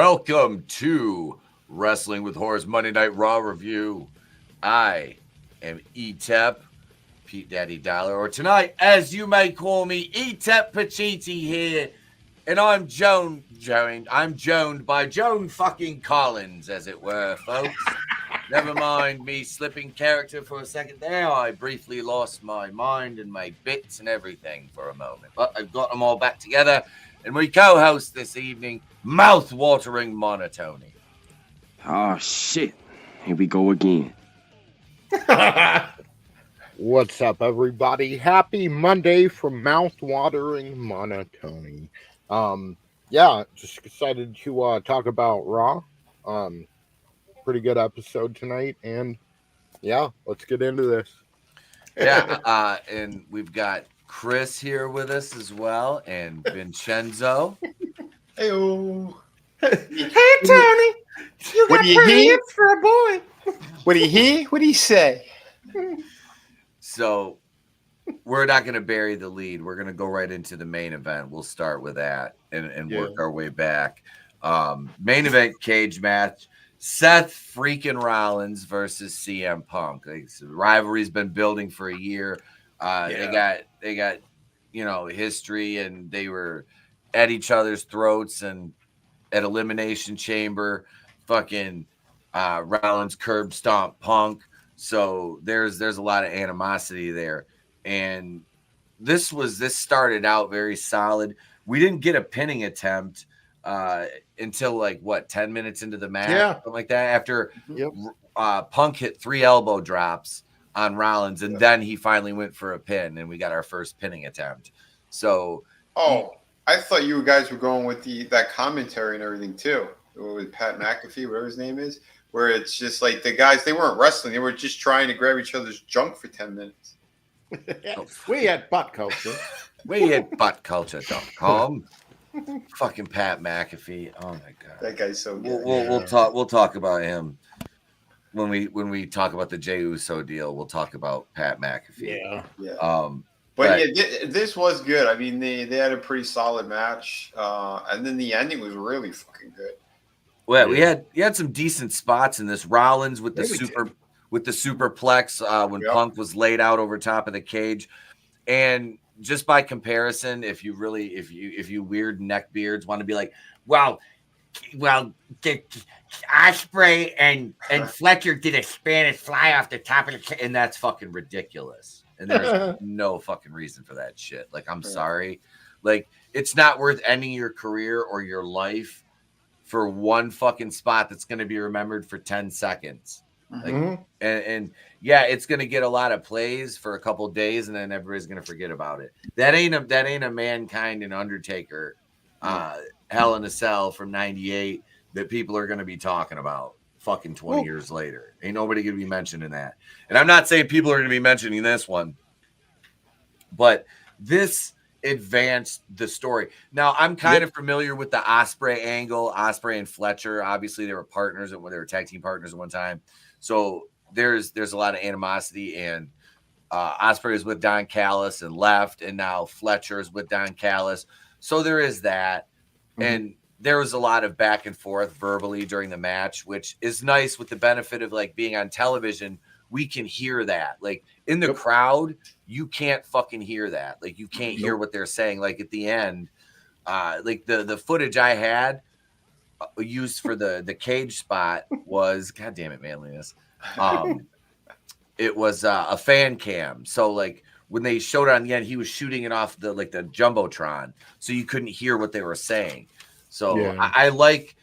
welcome to Wrestling with Horrors Monday Night Raw review. I am Etep, Pete Daddy Dollar, or tonight, as you may call me, Etep Pachiti here, and I'm joined by Joan fucking Collins, as it were, folks. Never mind me slipping character for a second there. I briefly lost my mind and my bits and everything for a moment, but I've got them all back together. And we co-host this evening, mouth-watering monoTony. Oh, shit. Here we go again. What's up, everybody? Happy Monday from mouth-watering monoTony. Just excited to talk about Raw. Pretty good episode tonight, and let's get into this. And we've got Chris here with us as well, and Vincenzo. Hey-o. Hey, Tony. You got pretty hips for a boy. What do you hear? What do you say? So we're not going to bury the lead. We're going to go right into the main event. We'll start with that and work our way back. Main event cage match. Seth Freakin Rollins versus CM Punk. Like, so the rivalry's been building for a year. They got history, and they were at each other's throats, and at Elimination Chamber, fucking Rollins curb stomp Punk. So there's a lot of animosity there. And this started out very solid. We didn't get a pinning attempt until 10 minutes into the match, something like that, after Punk hit 3 elbow drops on Rollins, and then he finally went for a pin, and we got our first pinning attempt. So I thought you guys were going with that commentary and everything too, with Pat McAfee, whatever his name is, where it's just like the guys, they weren't wrestling, they were just trying to grab each other's junk for 10 minutes. We had butt culture. We at buttculture.com. Fucking Pat McAfee. Oh my god, that guy's so good. We'll talk about him when we talk about the Jey Uso deal. We'll talk about Pat McAfee. This was good. I mean, they had a pretty solid match, and then the ending was really fucking good. Well, we had some decent spots in this. Rollins with the superplex when Punk was laid out over top of the cage, and just by comparison, if you weird neckbeards want to be like, well, Ospreay and Fletcher did a Spanish fly off the top of the, and that's fucking ridiculous. And there's no fucking reason for that shit. Like, I'm sorry. Like, it's not worth ending your career or your life for one fucking spot that's going to be remembered for 10 seconds. Like, and it's going to get a lot of plays for a couple of days, and then everybody's going to forget about it. That ain't a Mankind and Undertaker Hell in a Cell from '98 that people are going to be talking about fucking 20 years later. Ain't nobody going to be mentioning that. And I'm not saying people are going to be mentioning this one, but this advanced the story. Now, I'm kind of familiar with the Ospreay angle. Ospreay and Fletcher, obviously they were partners, and they were tag team partners at one time. So there's a lot of animosity, and Ospreay is with Don Callis and left, and now Fletcher is with Don Callis. So there is that. And there was a lot of back and forth verbally during the match, which is nice with the benefit of like being on television. We can hear that. Like in the crowd, you can't fucking hear that. Like you can't hear what they're saying. Like at the end, like the footage I had used for the cage spot was, God damn it, manliness. It was a fan cam. So like when they showed it on the end, he was shooting it off the Jumbotron, so you couldn't hear what they were saying. So I like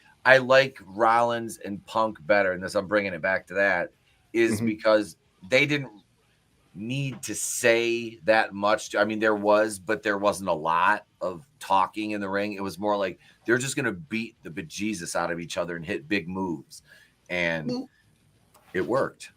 Rollins and Punk better, and this I'm bringing it back to that is because they didn't need to say that much. I mean, there was, but there wasn't a lot of talking in the ring. It was more like they're just going to beat the bejesus out of each other and hit big moves, and it worked.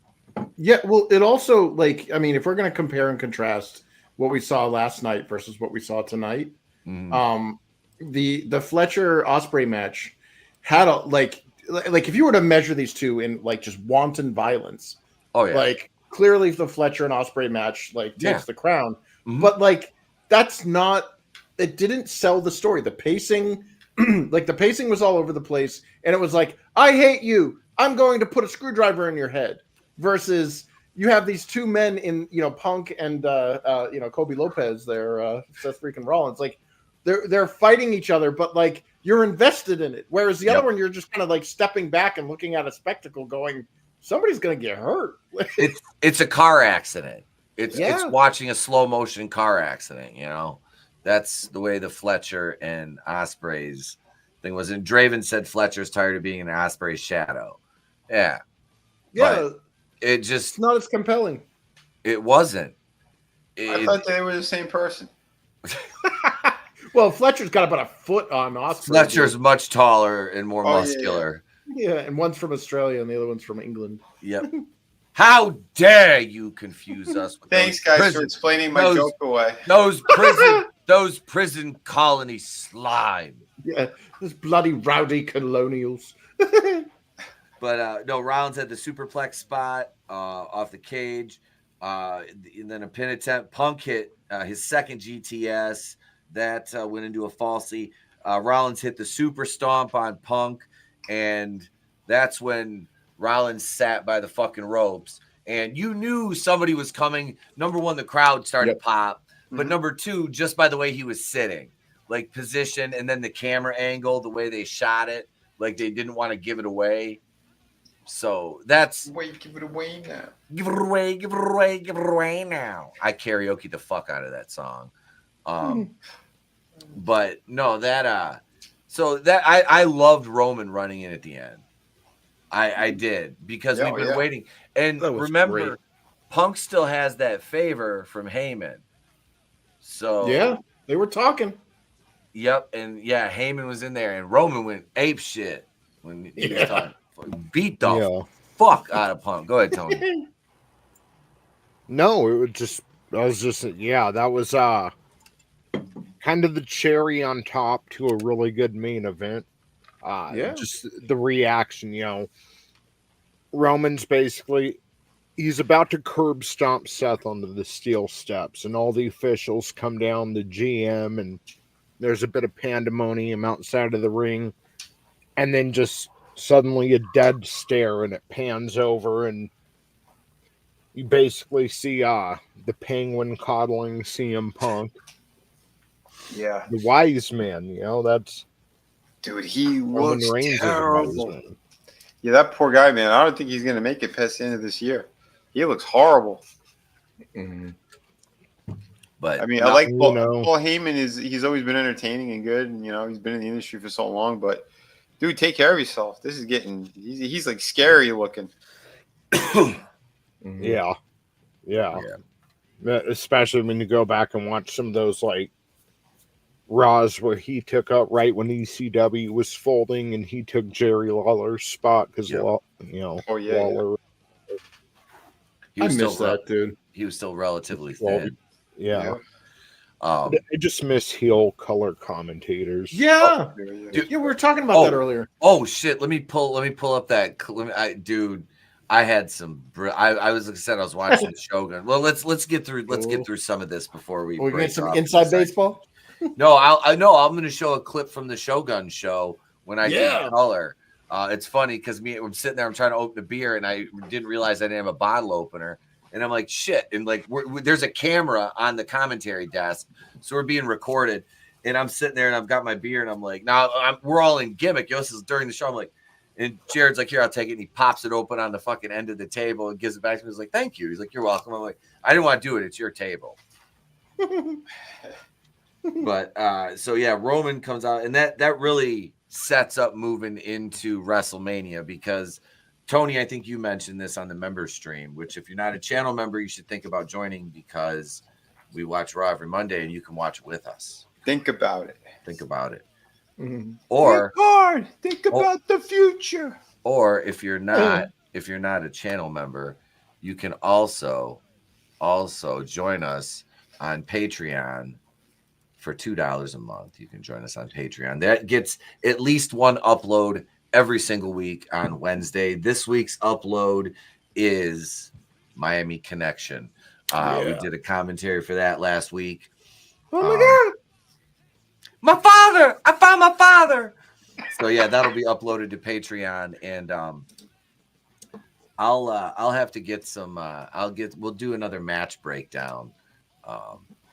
Yeah, well, it also, like, I mean, if we're going to compare and contrast what we saw last night versus what we saw tonight, the Fletcher Ospreay match had a like if you were to measure these two in like just wanton violence, like clearly the Fletcher and Ospreay match like takes the crown, but like that's not, it didn't sell the story. The pacing like the pacing was all over the place, and it was like, I hate you, I'm going to put a screwdriver in your head, versus you have these two men in, Punk and Kobe Lopez there, Seth Freakin Rollins, like they're fighting each other, but like you're invested in it, whereas the other one, you're just kind of like stepping back and looking at a spectacle going, somebody's gonna get hurt. It's a car accident. It's watching a slow motion car accident, That's the way the Fletcher and Ospreay's thing was. And Draven said Fletcher's tired of being in Ospreay's shadow. Yeah. But it's not as compelling. It wasn't. I thought they were the same person. Well, Fletcher's got about a foot on Ospreay. Fletcher's much taller and more muscular. Yeah, and one's from Australia and the other one's from England. Yep. How dare you confuse us? With Thanks, guys, for explaining my joke away. Those prison colony slime. Yeah, those bloody rowdy colonials. But no, Rollins had the superplex spot off the cage. And then a pin attempt. Punk hit his second GTS. That went into a falsie. Rollins hit the super stomp on Punk. And that's when Rollins sat by the fucking ropes. And you knew somebody was coming. Number one, the crowd started to pop. But number two, just by the way he was sitting. Like position and then the camera angle, the way they shot it. Like they didn't want to give it away. So that's... Wait, give it away now. Give it away, give it away, give it away now. I karaoke the fuck out of that song. But no, that... So that I loved Roman running in at the end. I did because we've been waiting. And remember, great. Punk still has that favor from Heyman. So yeah, they were talking. Yep, and Heyman was in there, and Roman went ape shit when he was talking. Beat the fuck out of Punk. Go ahead, Tony. No, that was kind of the cherry on top to a really good main event. Just the reaction, Roman's basically, he's about to curb stomp Seth onto the steel steps, and all the officials come down, the GM, and there's a bit of pandemonium outside of the ring, and then just suddenly a dead stare, and it pans over, and you basically see the Penguin coddling CM Punk. Yeah. The wise man, that's... Dude, he looks terrible. Yeah, that poor guy, man. I don't think he's going to make it past the end of this year. He looks horrible. Mm-hmm. But I mean, I like Paul Heyman. He's always been entertaining and good, and he's been in the industry for so long. But dude, take care of yourself. This is he's like scary looking. Yeah. Especially when you go back and watch some of those like Raws where he took up right when ECW was folding, and he took Jerry Lawler's spot because Lawler. I miss that, dude. He was still relatively thin. Yeah. I just miss heel color commentators. Yeah. We were talking about that earlier. Oh shit! Let me pull up that. I had some. I was like I said, I was watching Shogun. Well, let's get through some of this before we get some inside baseball. No, I know. I'm going to show a clip from the Shogun show when I do color. It's funny because I'm sitting there, I'm trying to open a beer, and I didn't realize I didn't have a bottle opener. And I'm like, shit. And like, there's a camera on the commentary desk, so we're being recorded. And I'm sitting there, and I've got my beer, and I'm like, we're all in gimmick. This is during the show. I'm like, and Jared's like, here, I'll take it. And he pops it open on the fucking end of the table and gives it back to me. He's like, thank you. He's like, you're welcome. I'm like, I didn't want to do it. It's your table. But Roman comes out, and that really sets up moving into WrestleMania because Tony, I think you mentioned this on the member stream, which if you're not a channel member, you should think about joining because we watch Raw every Monday and you can watch it with us. Think about it. Mm-hmm. Or think about the future. Or if you're not a channel member, you can also join us on Patreon. For $2 a month, you can join us on Patreon. That gets at least one upload every single week on Wednesday. This week's upload is Miami Connection. We did a commentary for that last week. Oh my God. My father! I found my father! So yeah, that'll be uploaded to Patreon, and I'll have to get some. We'll do another match breakdown,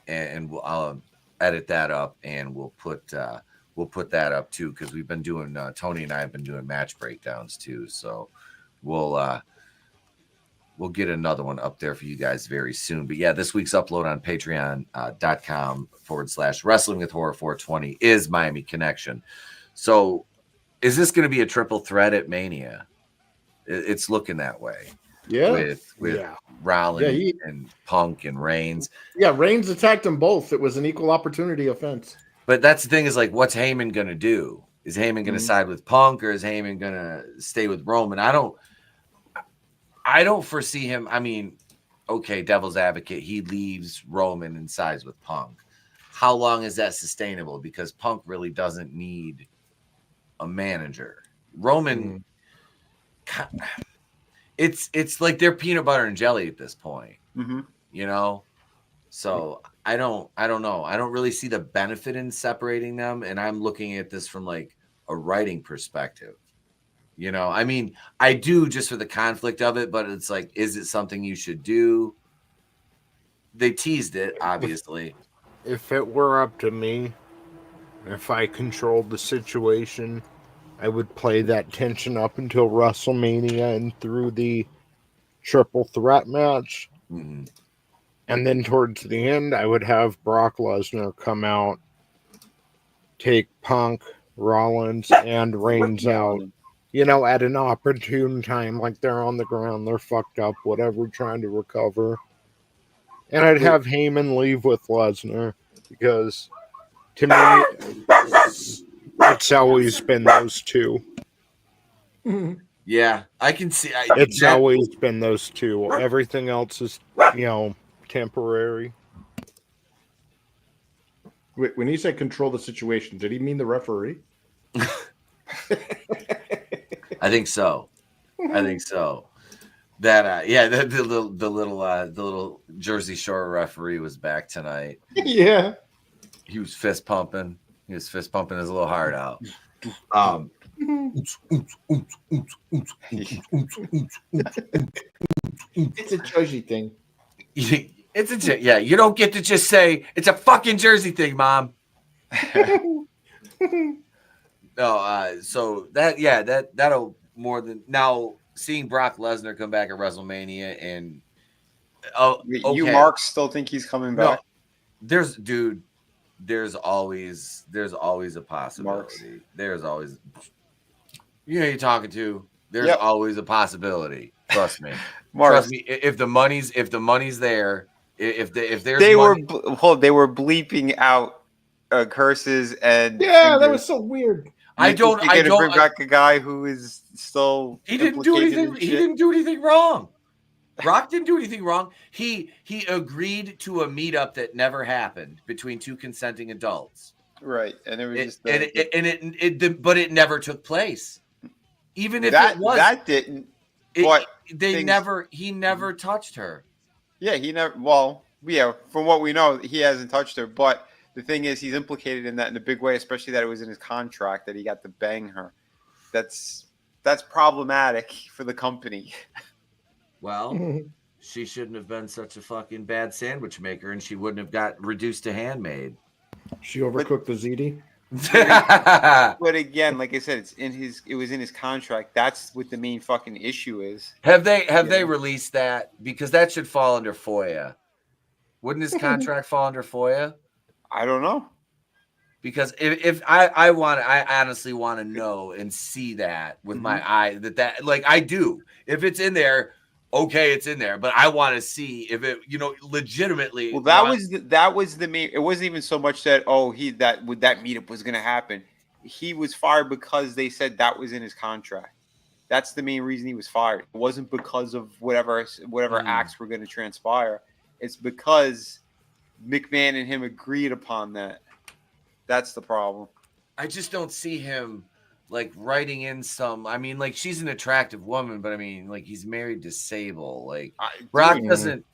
and I'll edit that up, and we'll put that up too, because we've been doing Tony and I have been doing match breakdowns too. So we'll get another one up there for you guys very soon. But yeah, this week's upload on patreon.com/wrestling with horror 420 is Miami Connection. So is this going to be a triple threat at Mania? It's looking that way. Yeah. With Rollins and Punk and Reigns. Yeah, Reigns attacked them both. It was an equal opportunity offense. But that's the thing is, like, what's Heyman going to do? Is Heyman going to side with Punk, or is Heyman going to stay with Roman? I don't foresee him. I mean, okay, devil's advocate, he leaves Roman and sides with Punk. How long is that sustainable? Because Punk really doesn't need a manager. Roman, it's like they're peanut butter and jelly at this point, you know? So I don't know. I don't really see the benefit in separating them. And I'm looking at this from like a writing perspective. You know, I mean, I do just for the conflict of it, but it's like, is it something you should do? They teased it, obviously. If it were up to me, if I controlled the situation, I would play that tension up until WrestleMania and through the triple threat match. Mm-hmm. And then towards the end, I would have Brock Lesnar come out, take Punk, Rollins, and Reigns out. You know, at an opportune time, like they're on the ground, they're fucked up, whatever, trying to recover. And I'd have Heyman leave with Lesnar, because to me, it's always been those two. Yeah, I can see. It's always been those two. Everything else is, temporary. Wait, when he said control the situation, did he mean the referee? I think so. That the little Jersey Shore referee was back tonight. Yeah, he was fist pumping. He was fist pumping his little heart out. It's a Jersey thing. You don't get to just say it's a fucking Jersey thing, Mom. No, so that'll more than now seeing Brock Lesnar come back at WrestleMania and okay. You Mark still think he's coming back? No, there's always a possibility. There's always you're talking to. There's always a possibility. Trust me. Trust me. If the money's there, if there's they money, were bleeping out curses and that was so weird. I don't bring back a guy who is still. He didn't do anything. He didn't do anything wrong. Brock didn't do anything wrong. He agreed to a meetup that never happened between two consenting adults. Right, and it was just but it never took place. Even if that, it was, that didn't. He never touched her. Yeah, he never. Well, yeah, from what we know, he hasn't touched her. But the thing is, he's implicated in that in a big way, especially that it was in his contract that he got to bang her. That's problematic for the company. Well, she shouldn't have been such a fucking bad sandwich maker, and she wouldn't have got reduced to handmaid. She overcooked the ziti. But again, like I said, it was in his contract. That's what the main fucking issue is. Have they released that? Because that should fall under FOIA. Wouldn't his contract fall under FOIA? I don't know. Because if I honestly want to know and see that with my eye that like I do. If it's in there, okay, it's in there, but I want to see if it, legitimately. Well, that was the main. It wasn't even so much that that meetup was going to happen. He was fired because they said that was in his contract. That's the main reason he was fired. It wasn't because of whatever acts were going to transpire. It's because McMahon and him agreed upon that. That's the problem. I just don't see him like writing in some. I mean, like she's an attractive woman, but I mean, like he's married to Sable. Like Brock doesn't.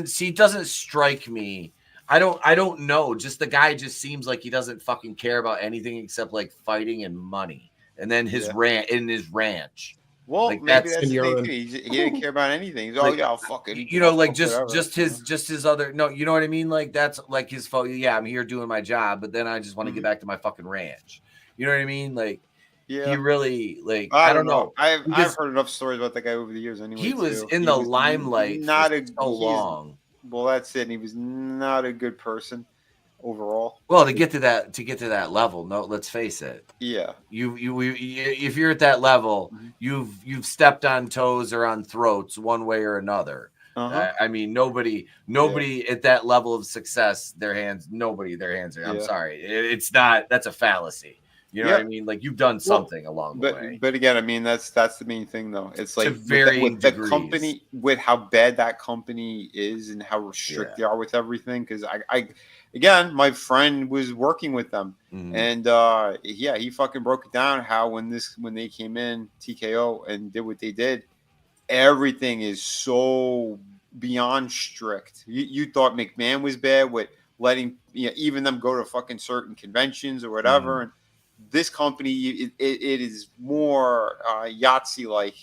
She doesn't strike me. I don't know. Just the guy just seems like he doesn't fucking care about anything except like fighting and money, and then his ranch. Well, like, maybe that's in the the thing other- too. He didn't care about anything. He's Like, yeah, I'll fucking like whatever, just his other you know what I mean? Like that's like his fault. Yeah, I'm here doing my job, but then I just want to get back to my fucking ranch. You know what I mean? Like he really like I don't know. I've heard enough stories about that guy over the years. Anyway, he was in the limelight for so long. Well, that's it. And he was not a good person overall. Well, to get to that level, no, let's face it. Yeah, if you're at that level, you've stepped on toes or on throats one way or another. I mean, nobody at that level of success, their hands are. I'm sorry, it's not. That's a fallacy. You know what I mean? Like you've done something along the way. But again, I mean that's the main thing though. It's like with the company, with how bad that company is and how strict they are with everything. Because again, my friend was working with them, and he fucking broke it down how when they came in TKO and did what they did, everything is so beyond strict. You thought McMahon was bad with letting even them go to fucking certain conventions or whatever, and this company it is more Yahtzee like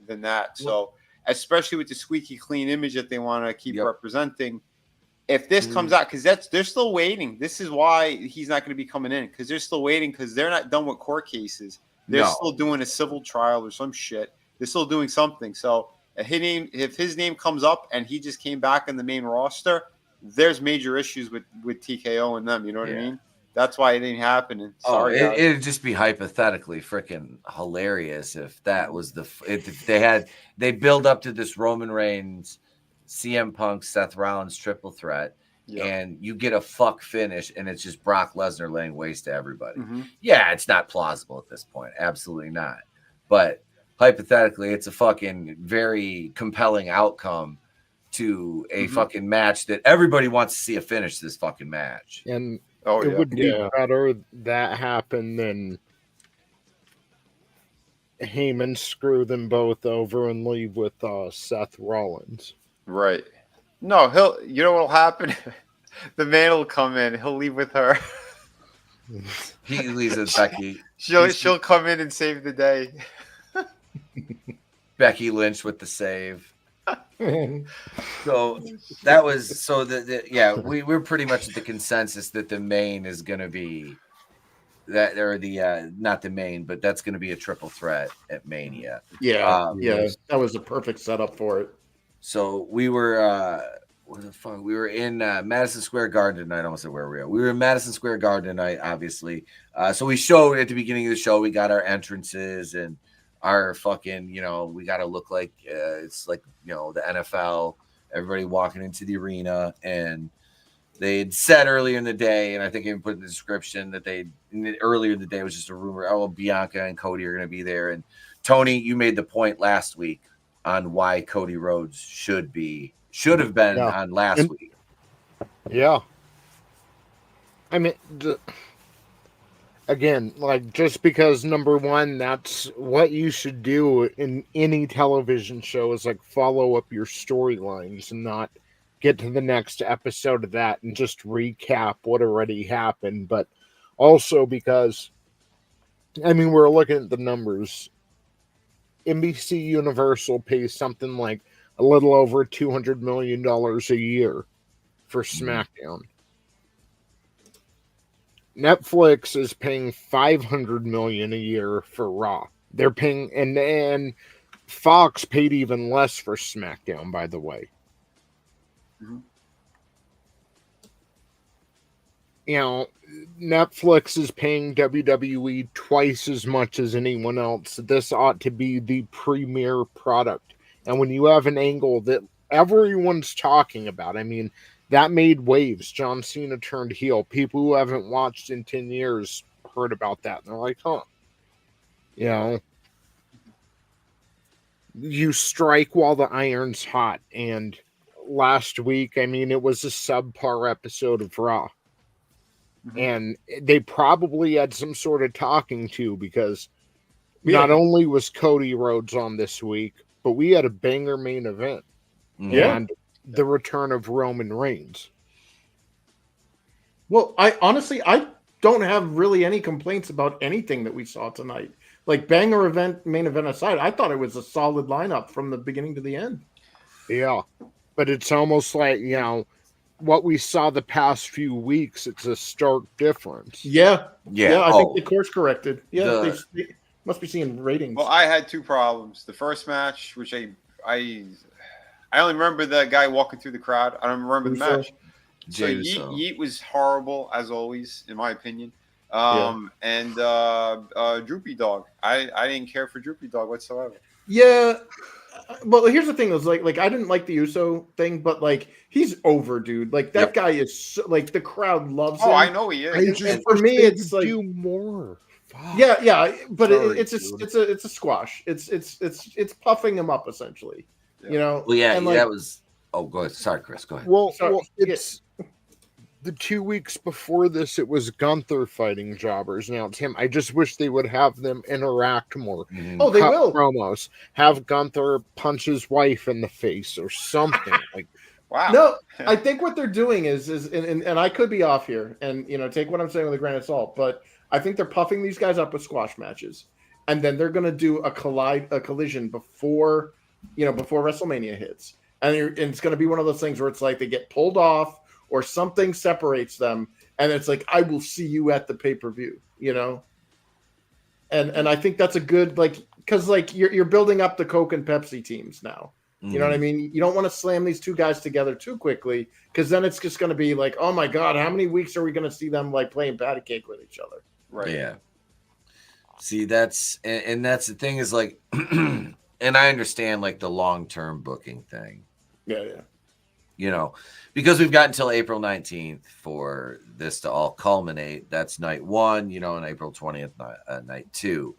than that. So especially with the squeaky clean image that they want to keep representing. If this comes out, because they're still waiting. This is why he's not going to be coming in, because they're still waiting, because they're not done with court cases. They're still doing a civil trial or some shit. They're still doing something. So if his name comes up and he just came back in the main roster, there's major issues with TKO and them. You know what I mean? That's why it ain't happening. Sorry, it'd just be hypothetically freaking hilarious if that was they build up to this Roman Reigns, CM Punk, Seth Rollins triple threat, and you get a fuck finish, and it's just Brock Lesnar laying waste to everybody. Yeah, it's not plausible at this point. Absolutely not. But hypothetically, it's a fucking very compelling outcome to a fucking match that everybody wants to see a finish this fucking match. And it would be better that happened than Heyman screw them both over and leave with Seth Rollins. Right. No, you know what'll happen? The man will come in. He'll leave with her. He leaves with Becky. She'll come in and save the day. Becky Lynch with the save. So that was we're pretty much at the consensus that the main is going to be that, or the not the main, but that's going to be a triple threat at Mania. That was a perfect setup for it. So we were where the fuck? We were in Madison Square Garden tonight. I almost said where we were. We were in Madison Square Garden tonight, obviously. So we showed at the beginning of the show, we got our entrances and our fucking, we got to look like it's like, the NFL, everybody walking into the arena. And they had said earlier in the day, and I think even put in the description that earlier in the day was just a rumor. Oh, Bianca and Cody are going to be there. And Tony, you made the point last week on why Cody Rhodes should have been on last week. Yeah. I mean, again, like, just because, number one, that's what you should do in any television show is like follow up your storylines and not get to the next episode of that and just recap what already happened. But also because, I mean, we're looking at the numbers. NBC Universal pays something like a little over $200 million a year for SmackDown. Netflix is paying $500 million a year for Raw. They're paying, and Fox paid even less for SmackDown, by the way. Netflix is paying WWE twice as much as anyone else. This ought to be the premier product. And when you have an angle that everyone's talking about, I mean, that made waves. John Cena turned heel. People who haven't watched in 10 years heard about that. And they're like, huh. You strike while the iron's hot. And last week, I mean, it was a subpar episode of Raw. And they probably had some sort of talking to, because not only was Cody Rhodes on this week, but we had a banger main event. And the return of Roman Reigns. Well, I don't have really any complaints about anything that we saw tonight. Like banger main event aside, I thought it was a solid lineup from the beginning to the end. Yeah, but it's almost like, what we saw the past few weeks, it's a stark difference. Yeah. Yeah. I think they course corrected. Yeah, they must be seeing ratings. Well, I had two problems. The first match, which I only remember the guy walking through the crowd. I don't remember the match. So Yeet was horrible as always, in my opinion. And Droopy Dog. I didn't care for Droopy Dog whatsoever. Yeah. Well, here's the thing: was like I didn't like the Uso thing, but like he's over, dude. Like that guy is so, like the crowd loves him. Oh, I know he is. And for me, it's like do more. Fuck. Yeah, but Sorry, it's a squash. It's puffing him up essentially. Well, yeah, and that was. Oh, go ahead. Sorry, Chris. Go ahead. Well, it's the 2 weeks before this. It was Gunther fighting jobbers. Now it's him. I just wish they would have them interact more. Mm-hmm. Oh, they will. Promos. Have Gunther punch his wife in the face or something like. Wow. No, I think what they're doing is and I could be off here, and take what I'm saying with a grain of salt, but I think they're puffing these guys up with squash matches, and then they're going to do a collision before WrestleMania hits, and it's going to be one of those things where it's like they get pulled off or something separates them, and it's like I will see you at the pay-per-view, and I think that's a good because you're building up the Coke and Pepsi teams now. You know what I mean? You don't want to slam these two guys together too quickly because then it's just going to be like, oh my God, how many weeks are we going to see them playing patty cake with each other? Right. Yeah. See, that's the thing is and I understand the long-term booking thing. Yeah. Because we've got until April 19th for this to all culminate. That's night 1, and April 20th, night 2,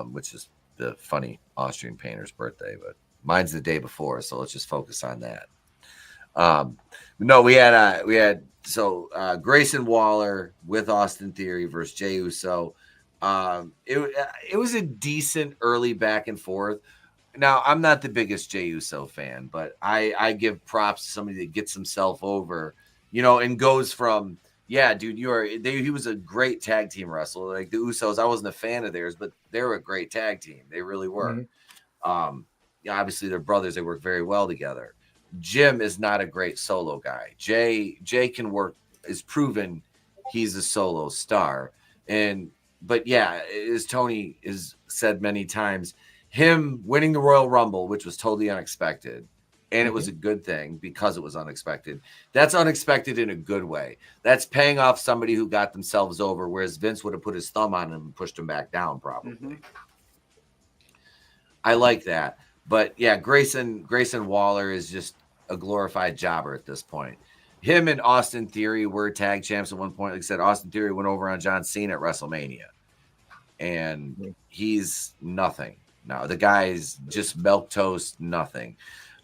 which is the funny Austrian painter's birthday, but mine's the day before, so let's just focus on that. No, we had Grayson Waller with Austin Theory versus Jey Uso. It was a decent early back and forth. Now, I'm not the biggest Jey Uso fan, but I give props to somebody that gets himself over, and goes from, yeah, dude, he was a great tag team wrestler. Like the Usos, I wasn't a fan of theirs, but they were a great tag team. They really were. Mm-hmm. Obviously they're brothers. They work very well together. Jim is not a great solo guy. Jay can work, is proven he's a solo star. But yeah, as Tony has said many times, him winning the Royal Rumble, which was totally unexpected, and it was a good thing because it was unexpected. That's unexpected in a good way. That's paying off somebody who got themselves over, whereas Vince would have put his thumb on him and pushed him back down probably. Mm-hmm. I like that. But yeah, Grayson Waller is just a glorified jobber at this point. Him and Austin Theory were tag champs at one point. Like I said, Austin Theory went over on John Cena at WrestleMania. And he's nothing. No, the guy's just milquetoast, nothing.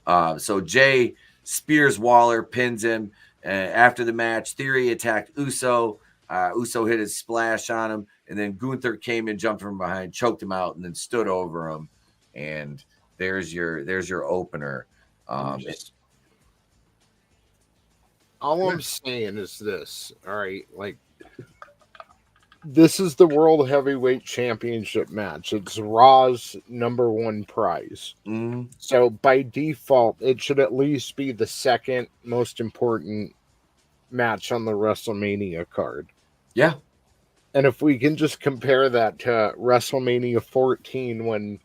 So Jay spears Waller, pins him. After the match, Theory attacked Uso. Uso hit his splash on him. And then Gunther came and jumped from behind, choked him out, and then stood over him. And there's your opener. All I'm saying is this. All right, this is the World Heavyweight Championship match. It's Raw's #1 prize. Mm-hmm. So by default, it should at least be the second most important match on the WrestleMania card. Yeah. And if we can just compare that to WrestleMania 14 when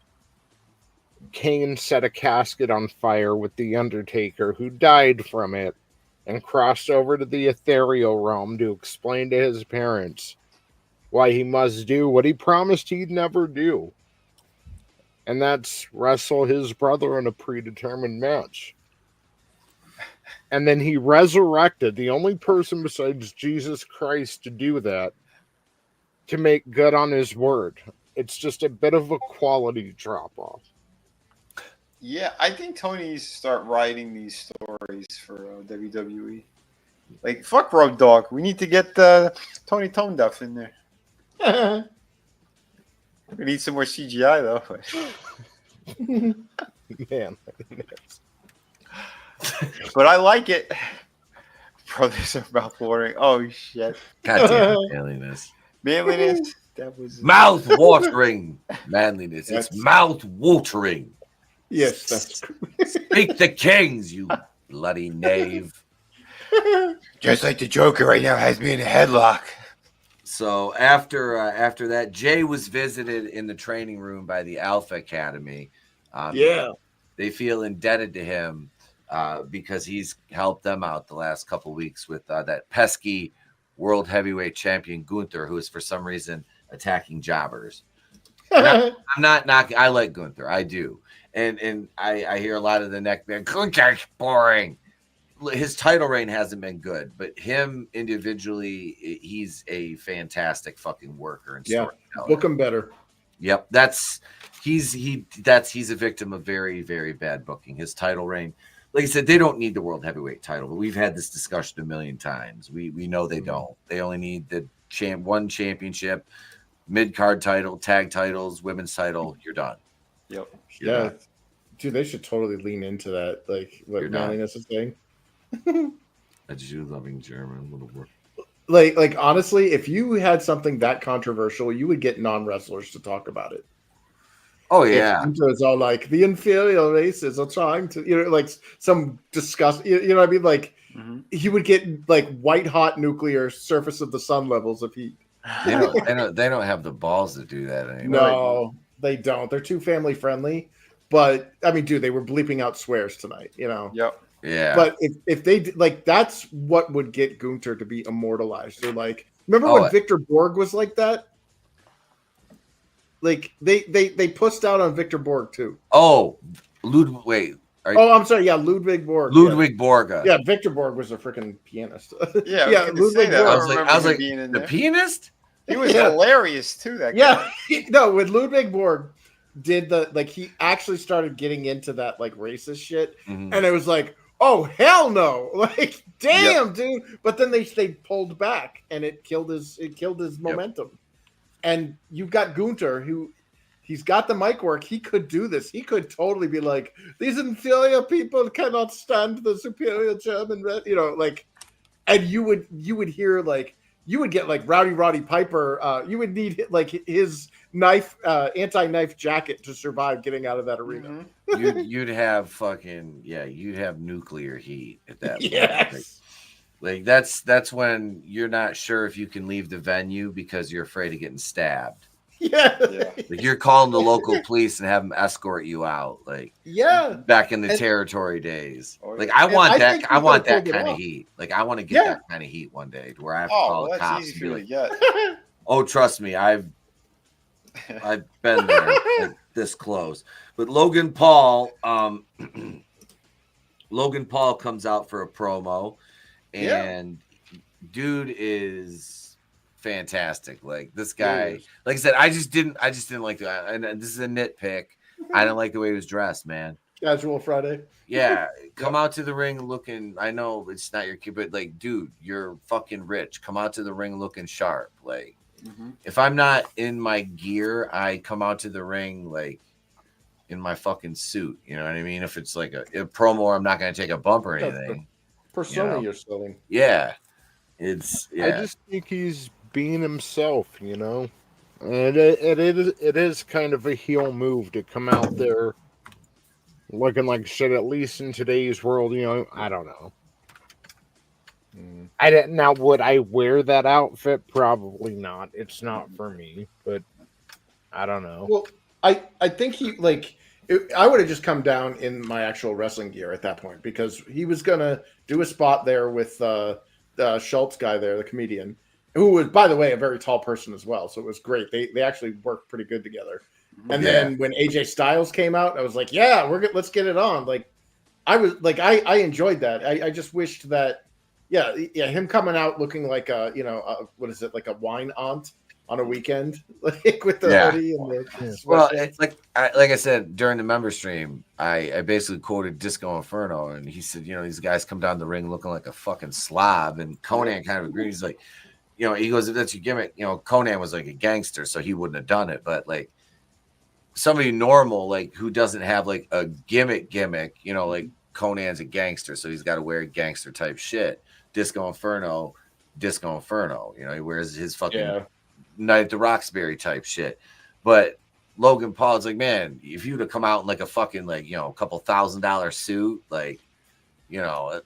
Kane set a casket on fire with The Undertaker, who died from it, and crossed over to the ethereal realm to explain to his parents why he must do what he promised he'd never do. And that's wrestle his brother in a predetermined match. And then he resurrected, the only person besides Jesus Christ to do that, to make good on his word. It's just a bit of a quality drop-off. Yeah, I think Tony needs to start writing these stories for WWE. Fuck Road Dogg. We need to get Tony Tone Duff in there. We need some more CGI, though. Man. But I like it. brothers are mouth watering. Oh shit. Goddamn manliness. Manliness. That was Mouth watering manliness. It's That's- mouth watering. Yes, that's Speak the kings, you bloody knave. just like the Joker right now has me in a headlock. So after that, Jay was visited in the training room by the Alpha Academy. They feel indebted to him because he's helped them out the last couple weeks with that pesky world heavyweight champion Gunther, who is for some reason attacking jobbers. I'm not knocking. I like Gunther. I do. And I hear a lot of the neck band. Gunther's boring. His title reign hasn't been good, but him individually, he's a fantastic fucking worker and storyteller. Book him better. Yep, he's a victim of very, very bad booking. His title reign, like I said, they don't need the world heavyweight title, but we've had this discussion a million times. We know they don't. They only need the one championship, mid card title, tag titles, women's title. You're done. Yep. You're done. Dude, they should totally lean into that. Like what You're done. manliness is saying. I do loving German. Little work. Like honestly, if you had something that controversial, you would get non-wrestlers to talk about it. Oh yeah, It's all like the inferior races are trying to, like some disgust. You know what I mean? Like he would get like white hot nuclear surface of the sun levels if he. they don't have the balls to do that anymore. No, they don't. They're too family friendly. But I mean, dude, they were bleeping out swears tonight. Yep. Yeah, But if they like, that's what would get Gunther to be immortalized. They're like, remember when Victor Borg was like that? Like they pussed out on Victor Borg too. Oh, wait. I'm sorry. Yeah, Ludwig Borg. Ludwig Borga. Yeah, Victor Borg was a freaking pianist. Yeah, Ludwig Borg. I was like, the pianist. He was hilarious too. That guy. Yeah, no, when Ludwig Borg did he actually started getting into that like racist shit, and it was like, oh hell no, like damn, dude. But then they pulled back, and it killed his momentum. And you've got Gunther, who he's got the mic work. He could do this. He could totally be like, these inferior people cannot stand the superior German, like, and you would hear like. You would get like Rowdy Roddy Piper. You would need like his anti-knife jacket to survive getting out of that arena. You'd have you'd have nuclear heat at that point. Yes. Like that's when you're not sure if you can leave the venue because you're afraid of getting stabbed. Yeah. Like you're calling the local police and have them escort you out. Like back in the territory days. Like I want that kind of heat. Like I want to get that kind of heat one day to where I have to call the cops and be like, oh, trust me, I've been there like, this close. But Logan Paul comes out for a promo, and dude is fantastic. Like this guy, like I said, I just didn't like that. And this is a nitpick. I didn't like the way he was dressed, man. Casual Friday. Yeah, come out to the ring looking. I know it's not your kid, but like, dude, you're fucking rich. Come out to the ring looking sharp. Like, if I'm not in my gear, I come out to the ring like in my fucking suit. You know what I mean? If it's like a promo, I'm not going to take a bump or anything. Persona you're selling. Yeah, I just think he's being himself, and it is kind of a heel move to come out there looking like shit, at least in today's world. I don't know. Now, would I wear that outfit? Probably not. It's not for me, but I don't know. Well, I think I would have just come down in my actual wrestling gear at that point, because he was gonna do a spot there with the Schultz guy there, the comedian, who was, by the way, a very tall person as well. So it was great. They actually worked pretty good together. And then when AJ Styles came out, I was like, yeah, let's get it on. Like, I was like, I enjoyed that. I just wished that, him coming out looking like what is it, like a wine aunt on a weekend, like with the hoodie and the well, it's like I said during the member stream, I basically quoted Disco Inferno, and he said, these guys come down the ring looking like a fucking slob, and Conan kind of agreed. He's like, he goes, if that's your gimmick, Conan was like a gangster, so he wouldn't have done it. But like somebody normal, like who doesn't have like a gimmick, like Conan's a gangster, so he's got to wear gangster type shit. Disco Inferno. You know, he wears his fucking Night at the Roxbury type shit. But Logan Paul's like, man, if you'd have come out in like a fucking like, you know, a couple $1,000 suit, like, you know, at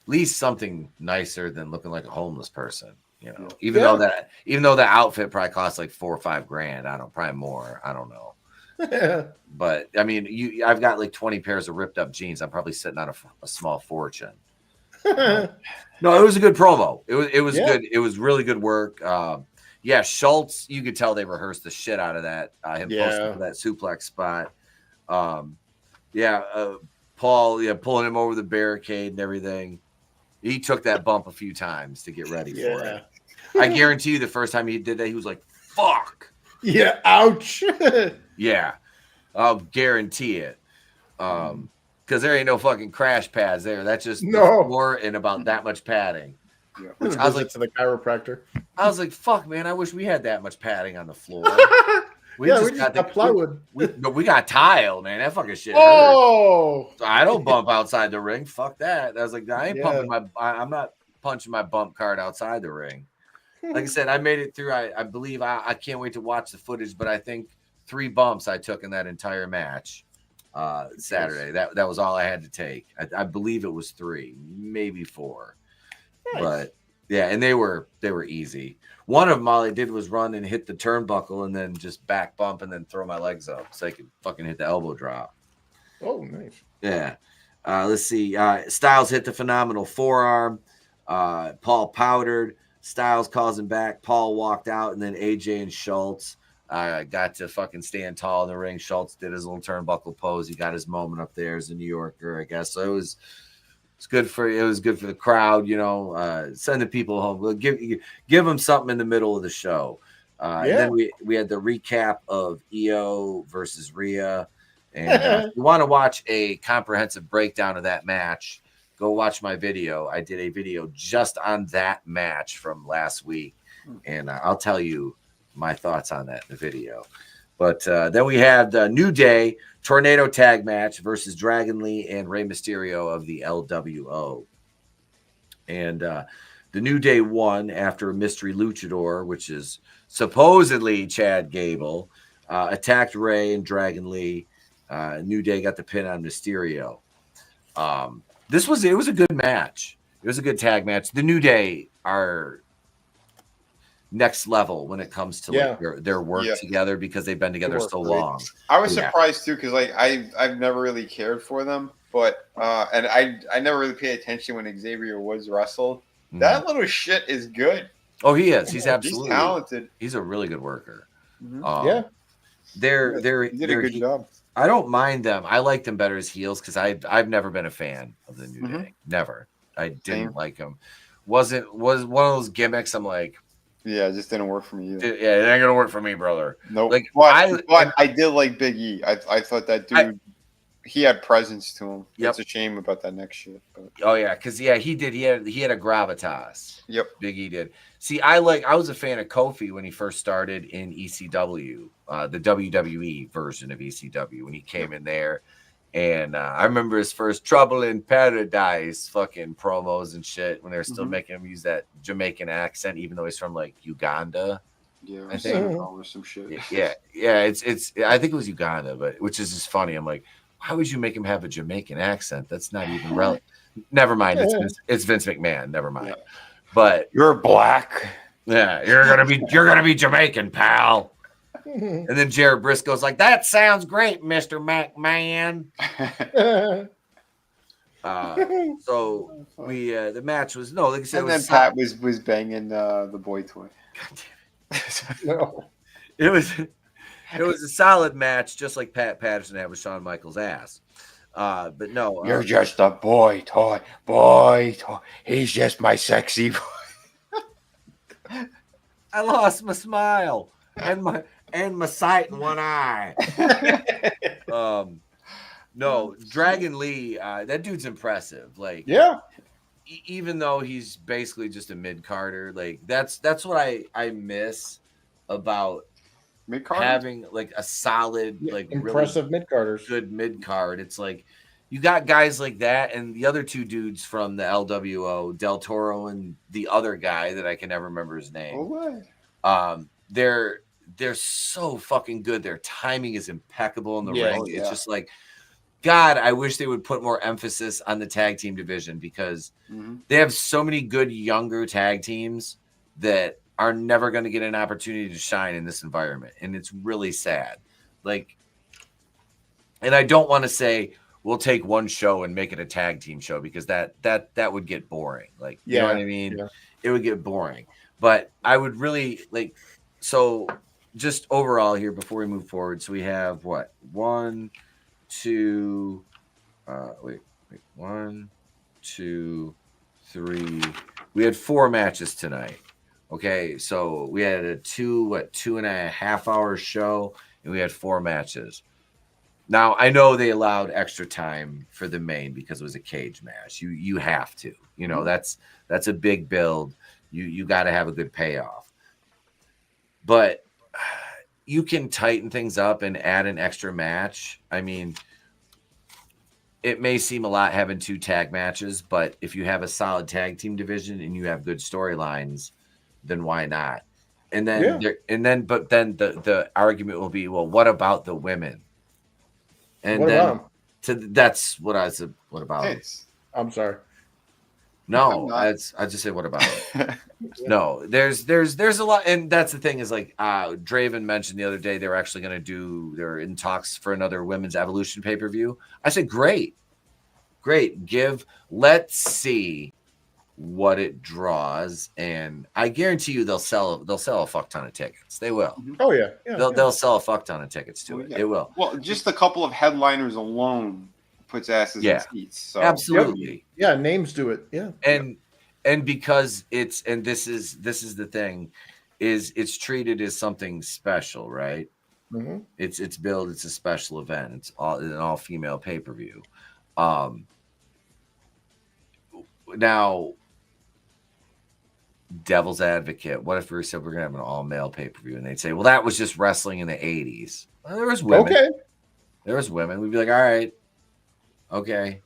least something nicer than looking like a homeless person. You know, even though that outfit probably costs like $4 or $5 grand, probably more. I don't know. But I mean, I've got like 20 pairs of ripped up jeans. I'm probably sitting on a small fortune. No, it was a good promo. It was good. It was really good work. Schultz, you could tell they rehearsed the shit out of that. Him posting for that suplex spot. Paul, pulling him over the barricade and everything. He took that bump a few times to get ready for it. I guarantee you the first time he did that, he was like, fuck. Yeah, ouch. Yeah, I'll guarantee it. Because there ain't no fucking crash pads there. That's just more and about that much padding. Yeah. Which I was like to the chiropractor. I was like, fuck, man, I wish we had that much padding on the floor. We just got plywood. We got tile, man. That fucking shit. Oh, hurt. So I don't bump outside the ring. Fuck that. I was like, I ain't pumping I'm not punching my bump card outside the ring. Like I said, I made it through. I believe I can't wait to watch the footage, but I think 3 bumps I took in that entire match Saturday. That was all I had to take. I believe it was 3, maybe 4. Nice. But yeah, and they were easy. One of them all I did was run and hit the turnbuckle and then just back bump and then throw my legs up so I could fucking hit the elbow drop. Oh, nice. Yeah. Let's see. Styles hit the phenomenal forearm. Paul powdered. Styles calls him back. Paul walked out, and then AJ and Schultz got to fucking stand tall in the ring. Schultz did his little turnbuckle pose. He got his moment up there as a New Yorker, I guess. So it was good for the crowd, you know. Send the people home. Give them something in the middle of the show. And then we had the recap of EO versus Rhea. And if you want to watch a comprehensive breakdown of that match, go watch my video. I did a video just on that match from last week, and I'll tell you my thoughts on that in the video. But then we had the New Day Tornado Tag Match versus Dragon Lee and Rey Mysterio of the LWO. And the New Day won after a mystery luchador, which is supposedly Chad Gable, attacked Rey and Dragon Lee. New Day got the pin on Mysterio. It was a good match. It was a good tag match. The New Day are next level when it comes to like their work together because they've been together so long. I was surprised too because like I've never really cared for them, but and I never really paid attention when Xavier Woods wrestled. That little shit is good. Oh, he is. He's absolutely talented. He's a really good worker. He did a good job. I don't mind them. I like them better as heels because I've never been a fan of the New Day. Never. I didn't like them. Was one of those gimmicks? I'm like, yeah, it just didn't work for me either. Yeah, it ain't gonna work for me, brother. No, like but I did like Big E. I thought that dude he had presence to him. It's a shame about that next shit. But. Oh yeah, because he did. He had a gravitas. Yep, Big E did. See, I was a fan of Kofi when he first started in ECW, the WWE version of ECW when he came in there, and I remember his first Trouble in Paradise fucking promos and shit when they were still making him use that Jamaican accent, even though he's from like Uganda. Yeah, I think or some shit. Yeah. It's I think it was Uganda, but which is just funny. I'm like, why would you make him have a Jamaican accent? That's not even relevant. Never mind. It's Vince McMahon. Never mind. Yeah. But you're black. Yeah, you're gonna be Jamaican, pal. And then Jared Briscoe's like, that sounds great, Mr. McMahon. So we the match was like I said, and then Pat was banging the boy toy. God damn it. No. It was a solid match, just like Pat Patterson had with Shawn Michaels' ass. But no, you're just a boy toy. Boy toy. He's just my sexy boy. I lost my smile and my sight in one eye. No, Dragon Lee, that dude's impressive. Like, even though he's basically just a mid-carder, like that's what I miss about mid-card? Having like a solid, like impressive really mid-carders, good mid-card. It's like you got guys like that, and the other two dudes from the LWO, Del Toro and the other guy that I can never remember his name. They're so fucking good. Their timing is impeccable in the ring. It's just like, God, I wish they would put more emphasis on the tag team division, because they have so many good younger tag teams that are never going to get an opportunity to shine in this environment. And it's really sad. Like, and I don't want to say we'll take one show and make it a tag team show, because that would get boring. Like, you know what I mean? Yeah. It would get boring. But I would really like, so just overall here before we move forward. So we have what? 1, 2, 1, 2, 3. We had 4 matches tonight. Okay, so we had a 2.5 hour show, and we had 4 matches. Now, I know they allowed extra time for the main because it was a cage match. You have to. You know, that's a big build. You got to have a good payoff. But you can tighten things up and add an extra match. I mean, it may seem a lot having 2 tag matches, but if you have a solid tag team division and you have good storylines, then why not? And then but then the argument will be, well, what about the women? And that's what I said. What about it? I'm sorry. No, I just say what about it? No, there's a lot, and that's the thing is like Draven mentioned the other day they're actually going to do. They're in talks for another women's Evolution pay-per-view. I said great. Let's see what it draws, and I guarantee you they'll sell a fuck ton of tickets. They will. Oh yeah. They'll sell a fuck ton of tickets to it. It will. Well, just a couple of headliners alone puts asses in seats. So absolutely. Yeah, names do it. Yeah. And because this is the thing, is it's treated as something special, right? Mm-hmm. It's billed, it's a special event. It's an all female pay-per-view. Now, devil's advocate, what if we said we're gonna have an all-male pay-per-view, and they'd say, well, that was just wrestling in the 80s. Well, there was women. Okay. There was women. We'd be like, all right, okay.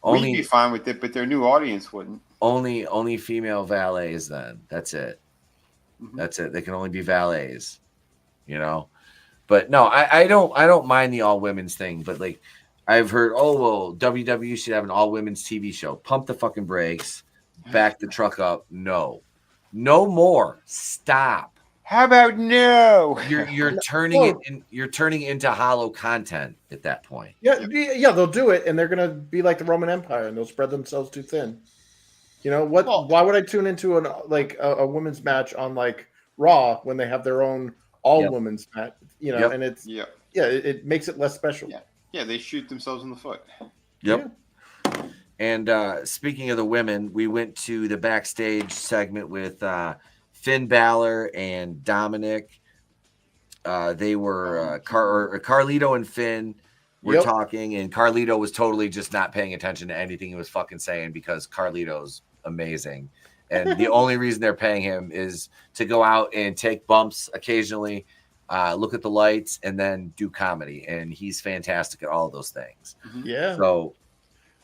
We'd be fine with it, but their new audience wouldn't. Only female valets then. That's it. Mm-hmm. That's it. They can only be valets, you know. But no, I don't mind the all women's thing, but like I've heard, oh well, WWE should have an all women's TV show. Pump the fucking brakes, back the truck up. No more. Stop. How about no? You're turning it in. You're turning it into hollow content at that point. Yeah, they'll do it, and they're gonna be like the Roman Empire, and they'll spread themselves too thin. You know what? Well, why would I tune into a women's match on like Raw when they have their own all women's match? You know, and it's it makes it less special. Yeah, they shoot themselves in the foot. Yep. Yeah. And speaking of the women, we went to the backstage segment with Finn Balor and Dominic. They were Carlito and Finn were talking, and Carlito was totally just not paying attention to anything he was fucking saying because Carlito's amazing. And the only reason they're paying him is to go out and take bumps occasionally, look at the lights, and then do comedy. And he's fantastic at all of those things. Yeah. So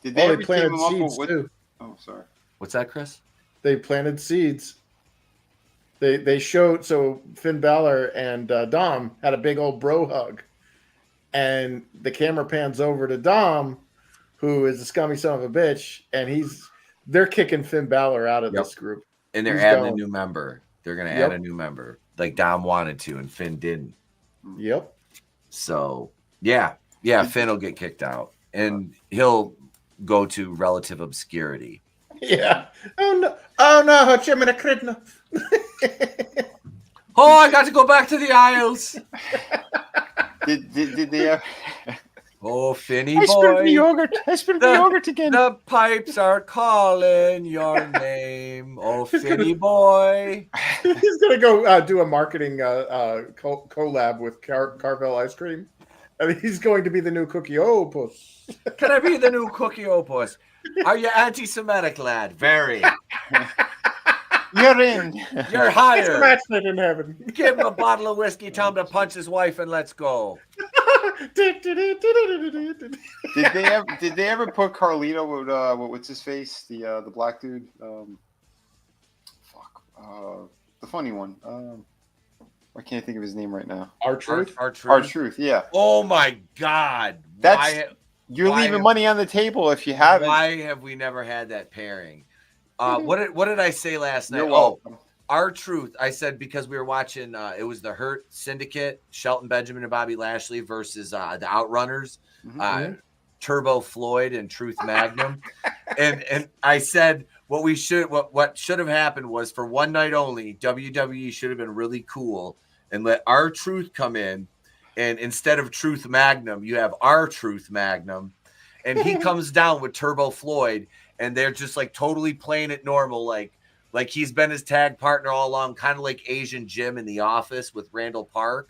did they planted seeds too? Oh, sorry. What's that, Chris? They planted seeds. They showed, so Finn Balor and Dom had a big old bro hug, and the camera pans over to Dom, who is a scummy son of a bitch, and they're kicking Finn Balor out of this group, and they're adding a new member. They're going to add a new member, like Dom wanted to, and Finn didn't. Yep. So Finn will get kicked out, and he'll go to relative obscurity. Yeah. Oh no, Jiminy Cridna. Oh, I got to go back to the aisles. Did they? Oh, Finny boy! I spilled the yogurt again. The pipes are calling your name. Oh, Finny boy! He's gonna go do a marketing collab with Carvel ice cream. I mean, he's going to be the new Cookie Opus. Can I be the new Cookie Opus? Are you anti-Semitic, lad? Very. You're in. You're hired. It's a match night in heaven. Give him a bottle of whiskey, tell him to punch his wife, and let's go. Did they ever put Carlito with what's his face? The black dude? The funny one. I can't think of his name right now. R-Truth? R-Truth, yeah. Oh my God. You're why leaving have- money on the table if you haven't. Why have we never had that pairing? What did I say last night? You're welcome. R-Truth. I said because we were watching. It was the Hurt Syndicate, Shelton Benjamin and Bobby Lashley versus the Outrunners, Turbo Floyd and Truth Magnum, and I said what should have happened was for one night only. WWE should have been really cool and let R-Truth come in, and instead of Truth Magnum, you have R-Truth Magnum, and he comes down with Turbo Floyd, and they're just like totally playing it normal, like he's been his tag partner all along, kind of like Asian Jim in The Office with Randall Park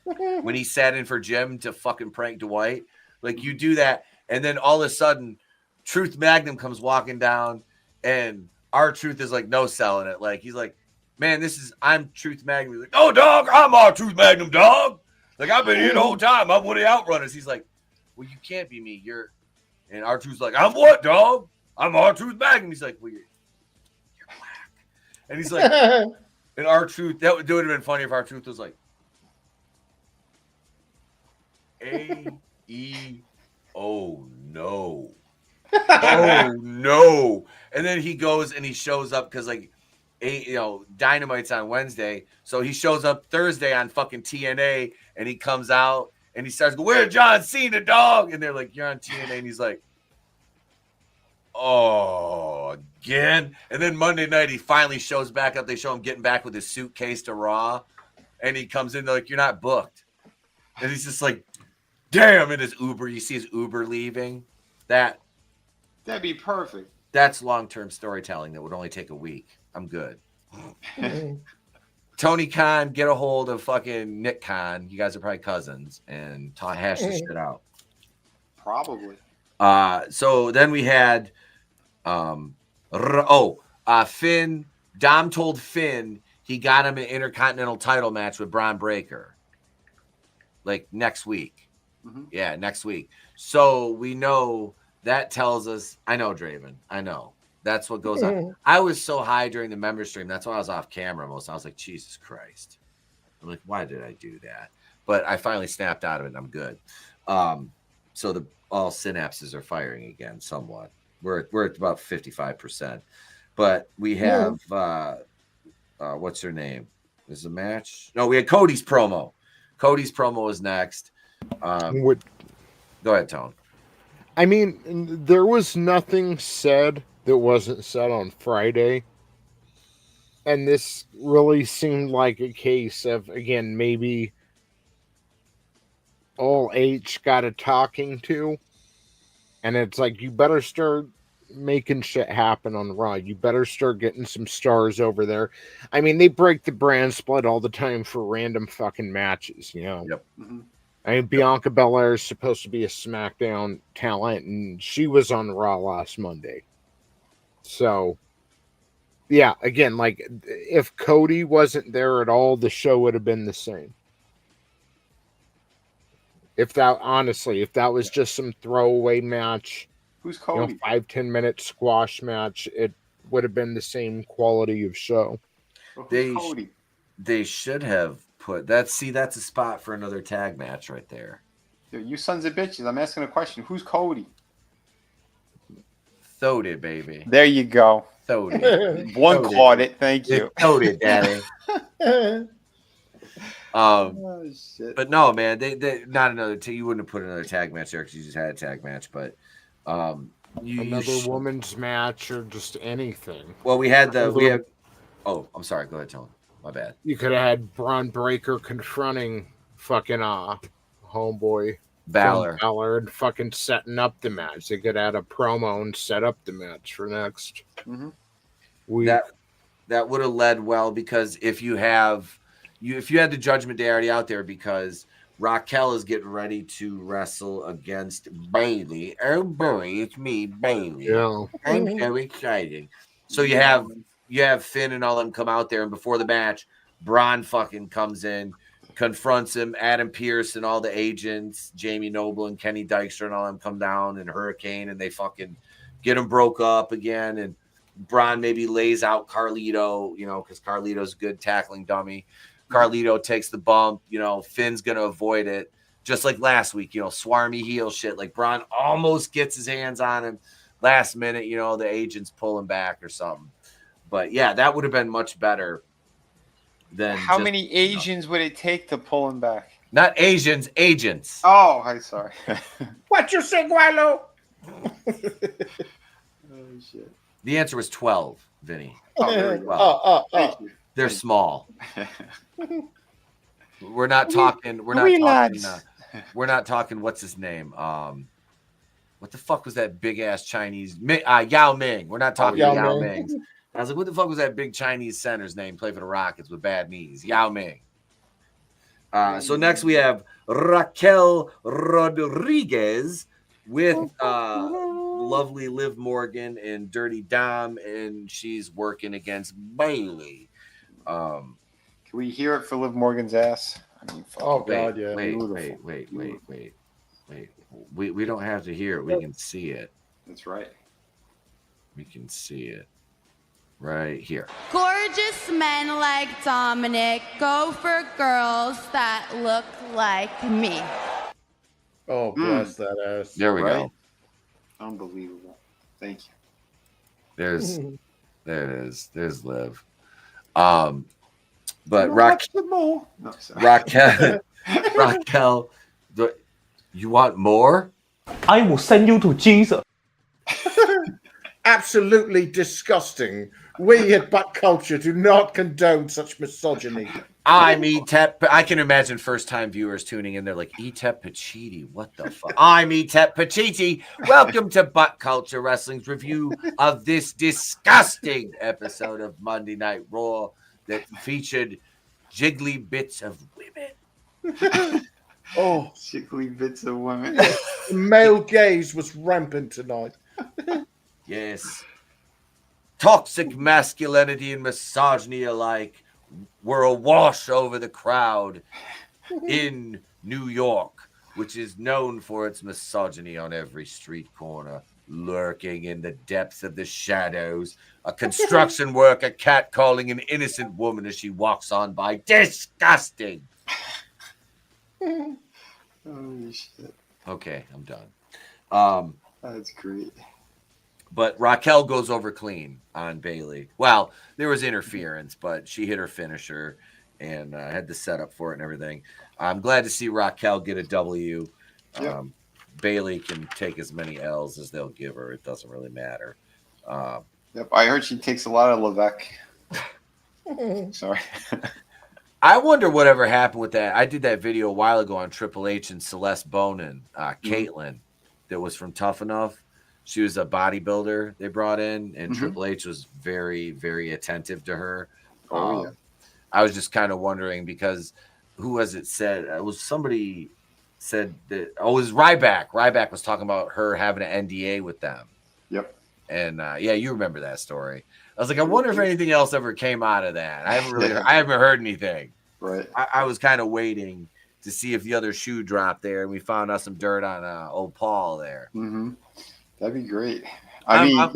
when he sat in for Jim to fucking prank Dwight. Like you do that, and then all of a sudden, Truth Magnum comes walking down, and R-Truth is like no selling it. Like he's like, man, I'm Truth Magnum. He's like, oh dog, I'm R-Truth Magnum, dog. Like I've been here the whole time. I'm one of the Outrunners. He's like, well, you can't be me. And R-Truth's like, I'm what, dog? I'm R-Truth Magnum. He's like, well, you're black. And he's like, and R-Truth, that would have been funny if R-Truth was like, oh no. Oh no. And then he goes and he shows up because Dynamite's on Wednesday. So he shows up Thursday on fucking TNA and he comes out and he starts going, where's John Cena, dog? And they're like, you're on TNA. And he's like, oh, again. And then Monday night he finally shows back up. They show him getting back with his suitcase to Raw. And he comes in, they're like, you're not booked. And he's just like, damn, in his Uber. You see his Uber leaving. That'd be perfect. That's long-term storytelling that would only take a week. I'm good. Tony Khan, get a hold of fucking Nick Khan. You guys are probably cousins, and hash this shit out. Probably. So then we had Finn. Dom told Finn he got him an Intercontinental title match with Braun Breaker. Like next week. Mm-hmm. Yeah, next week. So we know that tells us, I know, Draven. I know. That's what goes on. I was so high during the member stream. That's why I was off camera most. I was like, Jesus Christ. I'm like, why did I do that? But I finally snapped out of it and I'm good. So all synapses are firing again somewhat. We're at about 55%. But we have what's her name? Is a match? No, we had Cody's promo. Cody's promo is next. Go ahead, Tone. I mean, there was nothing said that wasn't said on Friday. And this really seemed like a case of, again, maybe all H got a talking to. And it's like, you better start making shit happen on Raw. You better start getting some stars over there. I mean, they break the brand split all the time for random fucking matches, you know? Yep. Mm-hmm. I mean, Bianca Belair is supposed to be a SmackDown talent, and she was on Raw last Monday. So, yeah, again, like, if Cody wasn't there at all, the show would have been the same. If that was just some throwaway match, who's Cody? 5-10 minute squash match, it would have been the same quality of show. Well, who's Cody? They should have put that's a spot for another tag match right there. Dude, you sons of bitches. I'm asking a question. Who's Cody? Thode, baby. There you go. Thode. One caught it. Thank you. Thode, daddy. Oh, shit. But no, man, they not another. You wouldn't have put another tag match there because you just had a tag match. But another woman's match or just anything. Well, we have. Oh, I'm sorry. Go ahead, Tony. My bad. You could have had Braun Breaker confronting fucking homeboy Balor and fucking setting up the match. They could add a promo and set up the match for next week. That would have led well because if you had the Judgment Day already out there because Raquel is getting ready to wrestle against Bailey. Oh boy, it's me, Bailey. Yeah. I'm so excited. So you have Finn and all them come out there, and before the match, Braun fucking comes in, confronts him. Adam Pearce and all the agents, Jamie Noble and Kenny Dykstra and all them come down, and Hurricane, and they fucking get him broke up again. And Braun maybe lays out Carlito, because Carlito's a good tackling dummy. Carlito takes the bump, Finn's going to avoid it. Just like last week, swarmy heel shit. Like Braun almost gets his hands on him last minute, the agents pull him back or something. But yeah, that would have been much better than How many Asians would it take to pull him back? Not Asians, agents. Oh, I'm sorry. What you say, Guilo? Oh, shit. The answer was 12, Vinny. Oh, there we go. Thank you. They're small. We're not talking. We're not talking. We're not talking. What's his name? What the fuck was that big ass Chinese? Yao Ming. We're not talking Yao Ming. I was like, what the fuck was that big Chinese center's name? Play for the Rockets with bad knees. Yao Ming. So next we have Raquel Rodriguez with lovely Liv Morgan and Dirty Dom, and she's working against Bailey. Can we hear it for Liv Morgan's ass? I mean, God, yeah. Wait. We don't have to hear it. We can see it. That's right. We can see it right here. Gorgeous men like Dominic go for girls that look like me. Oh, bless that ass. There we go. Unbelievable. Thank you. There it is. There's Liv. But Raquel, you want more? I will send you to Jesus. Absolutely disgusting. We at Butt Culture do not condone such misogyny. I'm Etep. I can imagine first-time viewers tuning in. They're like, Etep Pacitti, what the fuck? I'm Etep Pacitti. Welcome to Butt Culture Wrestling's review of this disgusting episode of Monday Night Raw that featured jiggly bits of women. Oh, Jiggly bits of women. the male gaze was rampant tonight. Yes. Toxic masculinity and misogyny alike were awash over the crowd in New York, which is known for its misogyny on every street corner, lurking in the depths of the shadows. A construction worker catcalling an innocent woman as she walks on by. Disgusting. Holy shit. Okay, I'm done. That's great. But Raquel goes over clean on Bailey. Well, there was interference, but she hit her finisher and had the setup for it and everything. I'm glad to see Raquel get a W. Yep. Bailey can take as many L's as they'll give her. It doesn't really matter. Yep, I heard she takes a lot of Levesque. Sorry. I wonder whatever happened with that. I did that video a while ago on Triple H and Celeste Bonin, Caitlin, that was from Tough Enough. She was a bodybuilder they brought in, and Triple H was very, very attentive to her. Yeah. I was just kind of wondering because who was it said? It was somebody said that. Oh, it was Ryback. Ryback was talking about her having an NDA with them. Yep. And yeah, you remember that story. I was like, I wonder if anything else ever came out of that. I haven't heard anything. Right. I was kind of waiting to see if the other shoe dropped there, and we found out some dirt on old Paul there. Mm-hmm. That'd be great. I'm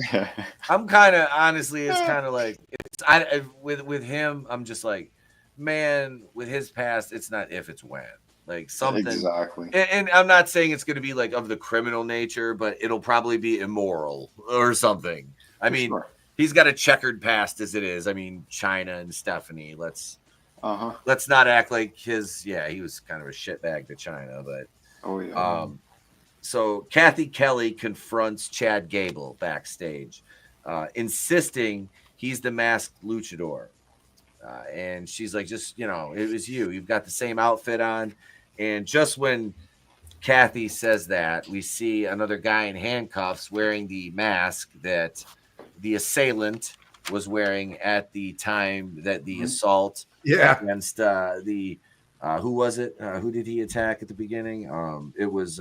kind of honestly, it's kind of like with him. I'm just like, man, with his past, it's not if, it's when. Like something exactly. And I'm not saying it's going to be like of the criminal nature, but it'll probably be immoral or something. I mean, he's got a checkered past as it is. I mean, China and Stephanie. Let's not act like his. Yeah, he was kind of a shitbag to China, but So Kathy Kelly confronts Chad Gable backstage, insisting he's the masked luchador. And she's like, just, it was you. You've got the same outfit on. And just when Kathy says that, we see another guy in handcuffs wearing the mask that the assailant was wearing at the time that the assault against who was it? Who did he attack at the beginning? It was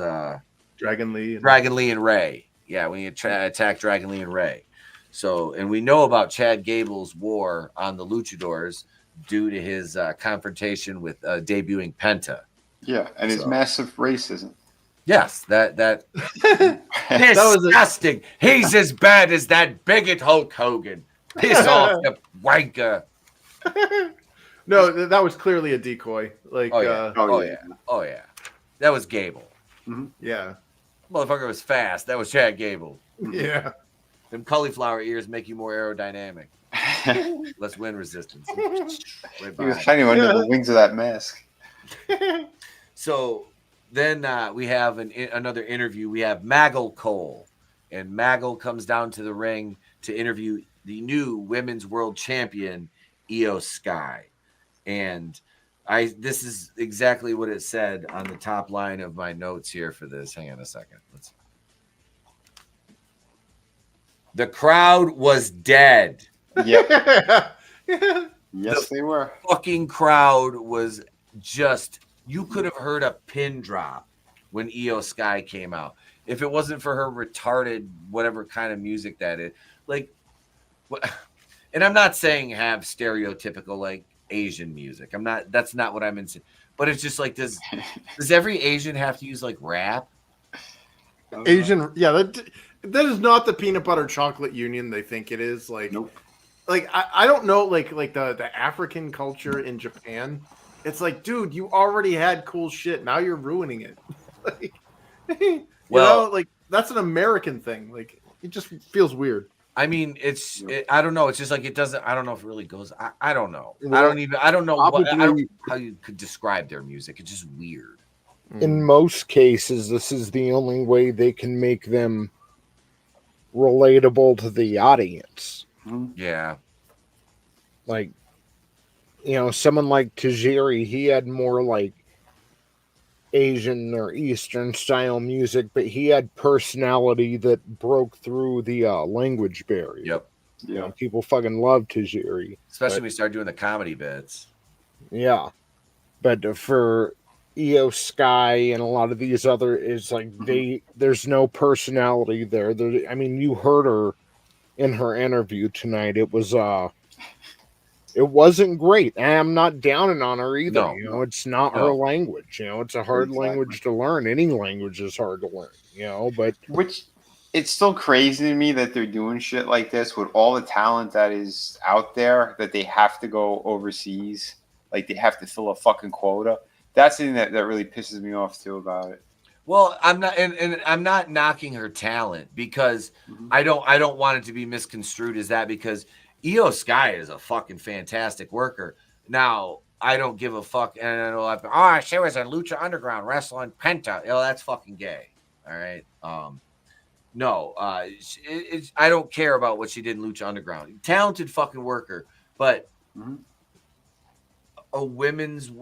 Dragon Lee and Ray. Yeah, when he attacked Dragon Lee and Ray. So, and we know about Chad Gable's war on the luchadors due to his confrontation with debuting Penta. Yeah, and his massive racism. Yes, that was disgusting. He's as bad as that bigot Hulk Hogan. Piss off, you wanker. No, that was clearly a decoy. Like, Oh yeah. That was Gable. yeah. Motherfucker was fast. That was Chad Gable. Yeah. Them cauliflower ears make you more aerodynamic. Less wind resistance. Right He was by. hiding under the wings of that mask. So then we have another interview. We have Maggle Cole. And Maggle comes down to the ring to interview the new Women's World Champion, Io Sky. And this is exactly what it said on the top line of my notes here for this. Hang on a second. The crowd was dead. Yep. Yes, they were. Fucking crowd was just, you could have heard a pin drop when Io Sky came out. If it wasn't for her retarded, whatever kind of music that is. Like, and I'm not saying have stereotypical, like, Asian music. That's not what I'm into. But it's just like, does every Asian have to use, like, rap? Asian, yeah, that is not the peanut butter chocolate union they think it is. Like, Nope. Like I don't know, like the African culture in Japan. It's like, dude, you already had cool shit. Now you're ruining it. Like, Well, like that's an American thing. Like, it just feels weird. I mean, I don't know. It's just like, it doesn't, I don't know if it really goes. I don't know. I don't know how you could describe their music. It's just weird. In most cases, this is the only way they can make them relatable to the audience. Yeah. Like, someone like Tajiri, he had more like Asian or Eastern style music, but he had personality that broke through the language barrier. Yep. Yeah. People fucking love Tajiri. Especially when we start doing the comedy bits. Yeah. But for Io Sky and a lot of these other, it's like there's no personality there. I mean, you heard her in her interview tonight. It wasn't great. And I'm not downing on her either. No. It's not her language. It's a hard language to learn. Any language is hard to learn, but Which, it's still crazy to me that they're doing shit like this with all the talent that is out there, that they have to go overseas. Like, they have to fill a fucking quota. That's the thing that really pisses me off too about it. Well, I'm not, and I'm not knocking her talent, because I don't want it to be misconstrued as that, because Io Sky is a fucking fantastic worker. Now, I don't give a fuck. And I know, she was in Lucha Underground wrestling Penta. That's fucking gay. All right. No, I don't care about what she did in Lucha Underground. Talented fucking worker, but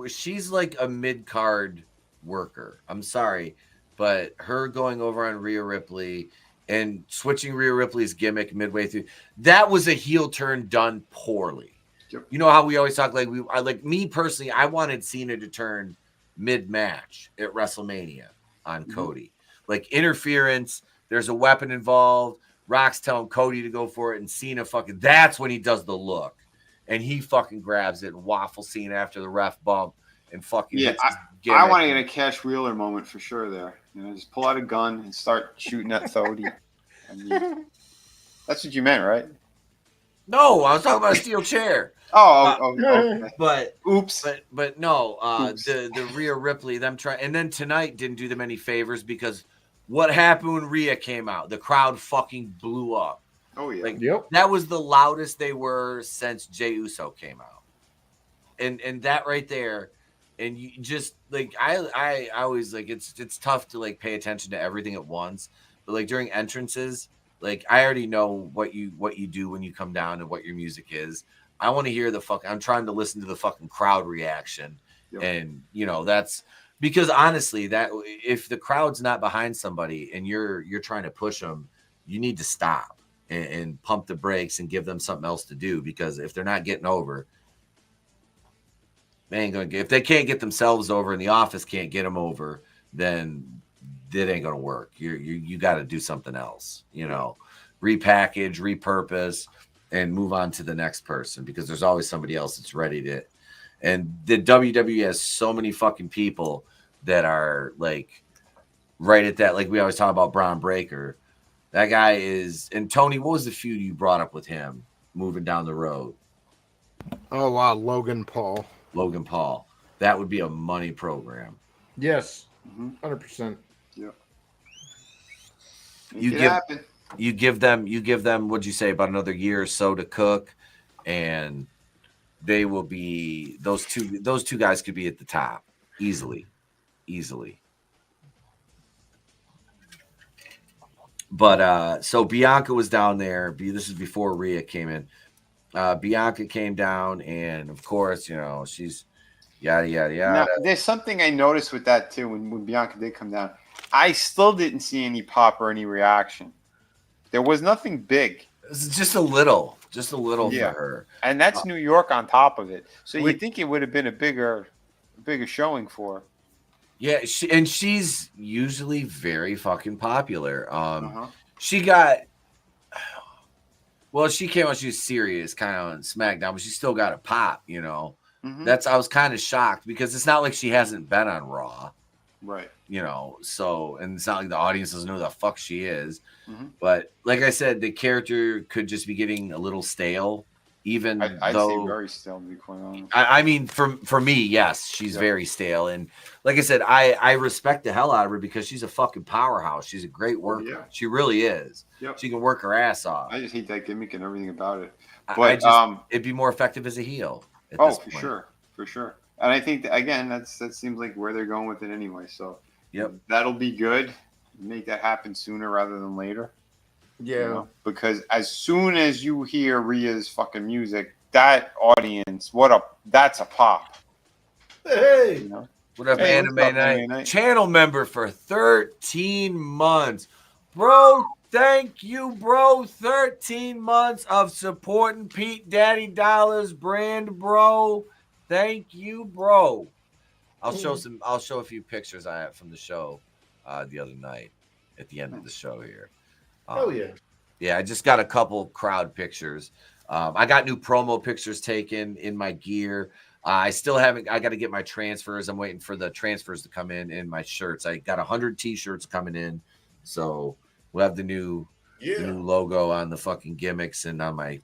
she's like a mid-card worker. I'm sorry, but her going over on Rhea Ripley and switching Rhea Ripley's gimmick midway through, that was a heel turn done poorly. Yep. You know how we always talk, like me personally, I wanted Cena to turn mid-match at WrestleMania on Cody. Like, interference, there's a weapon involved, Rock's telling Cody to go for it, and Cena that's when he does the look. And he fucking grabs it and waffles Cena after the ref bump and fucking hits his gimmick. I want to get a Cash Wheeler moment for sure there. Just pull out a gun and start shooting at Cody. I mean, that's what you meant, right? No, I was talking about a steel chair. Okay. But oops. But no, the Rhea Ripley, them trying, and then tonight didn't do them any favors, because what happened when Rhea came out? The crowd fucking blew up. Oh yeah. Like, that was the loudest they were since Jey Uso came out. And that right there, and you just like, I always like, it's tough to like pay attention to everything at once, but like during entrances, like I already know what you do when you come down and what your music is. I want to hear I'm trying to listen to the fucking crowd reaction. Yep. And that's because honestly, that if the crowd's not behind somebody and you're trying to push them, you need to stop and pump the brakes and give them something else to do, because if they're not getting over, they ain't gonna get. If they can't get themselves over and the office can't get them over, then it ain't gonna work. You got to do something else. Repackage, repurpose. and move on to the next person because there's always somebody else that's ready to. And the WWE has so many fucking people that are like right at that. Like we always talk about Braun Breaker. That guy is. And Tony, what was the feud you brought up with him moving down the road? Oh, wow. Logan Paul. Logan Paul. That would be a money program. Yes. 100%. Yeah. You give them, what'd you say, about another year or so to cook, and they will be those two guys could be at the top easily. But so Bianca was down there. This is before Rhea came in. Bianca came down, and of course, you know, she's yada yada yada. Now, there's something I noticed with that too when Bianca did come down. I still didn't see any pop or any reaction. There was nothing big. It's just a little for her. And that's New York on top of it. So you'd think it would have been a bigger showing for her. Yeah, she's usually very fucking popular. She got, well, she came out, she was serious kind of on SmackDown, but she still got a pop, you know. I was kind of shocked because it's not like she hasn't been on Raw. Right. You know, so, and it's not like the audience doesn't know who the fuck she is. But like I said, the character could just be getting a little stale, even I'd though say very stale, to be quite honest. I mean, for me, yes, she's very stale. And like I said, I respect the hell out of her because she's a fucking powerhouse. She's a great worker. Yeah. She really is. Yep. She can work her ass off. I just hate that gimmick and everything about it. But it'd be more effective as a heel. For sure. And I think that seems like where they're going with it anyway. So that'll be good. Make that happen sooner rather than later. Yeah. You know? Because as soon as you hear Rhea's fucking music, that audience, that's a pop. Hey. You know? What up, Anime Night? Channel member for 13 months. Bro, thank you, bro. 13 months of supporting Pete Daddy Dollars brand, bro. Thank you, bro. I'll show a few pictures I have from the show the other night at the end of the show here. Oh yeah. Yeah, I just got a couple crowd pictures. I got new promo pictures taken in my gear. I still haven't. I got to get my transfers. I'm waiting for the transfers to come in my shirts. I got 100 T-shirts coming in, so we'll have the new logo on the fucking gimmicks and on my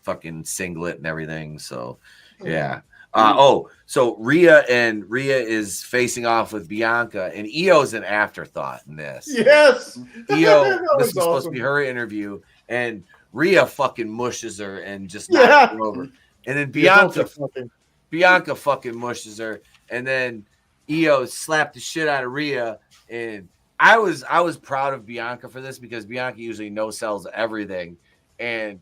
fucking singlet and everything. So yeah. So Rhea is facing off with Bianca, and Io's an afterthought in this. Yes. Io, this was supposed to be her interview, and Rhea fucking mushes her and just knocks her over. And then Bianca fucking mushes her, and then Io slapped the shit out of Rhea. And I was proud of Bianca for this because Bianca usually no sells everything, and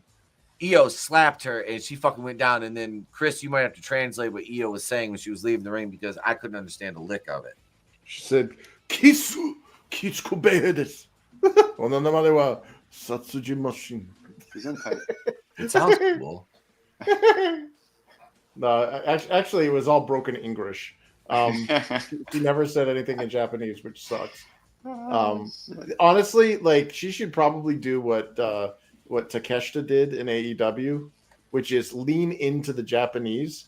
Io slapped her and she fucking went down. And then Chris, you might have to translate what Io was saying when she was leaving the ring because I couldn't understand a lick of it. She said, "Kisu behedes." Onanamadewa Satsujimashin. It sounds cool. No, actually, it was all broken English. She never said anything in Japanese, which sucks. Honestly, like she should probably do what Takeshita did in AEW, which is lean into the Japanese.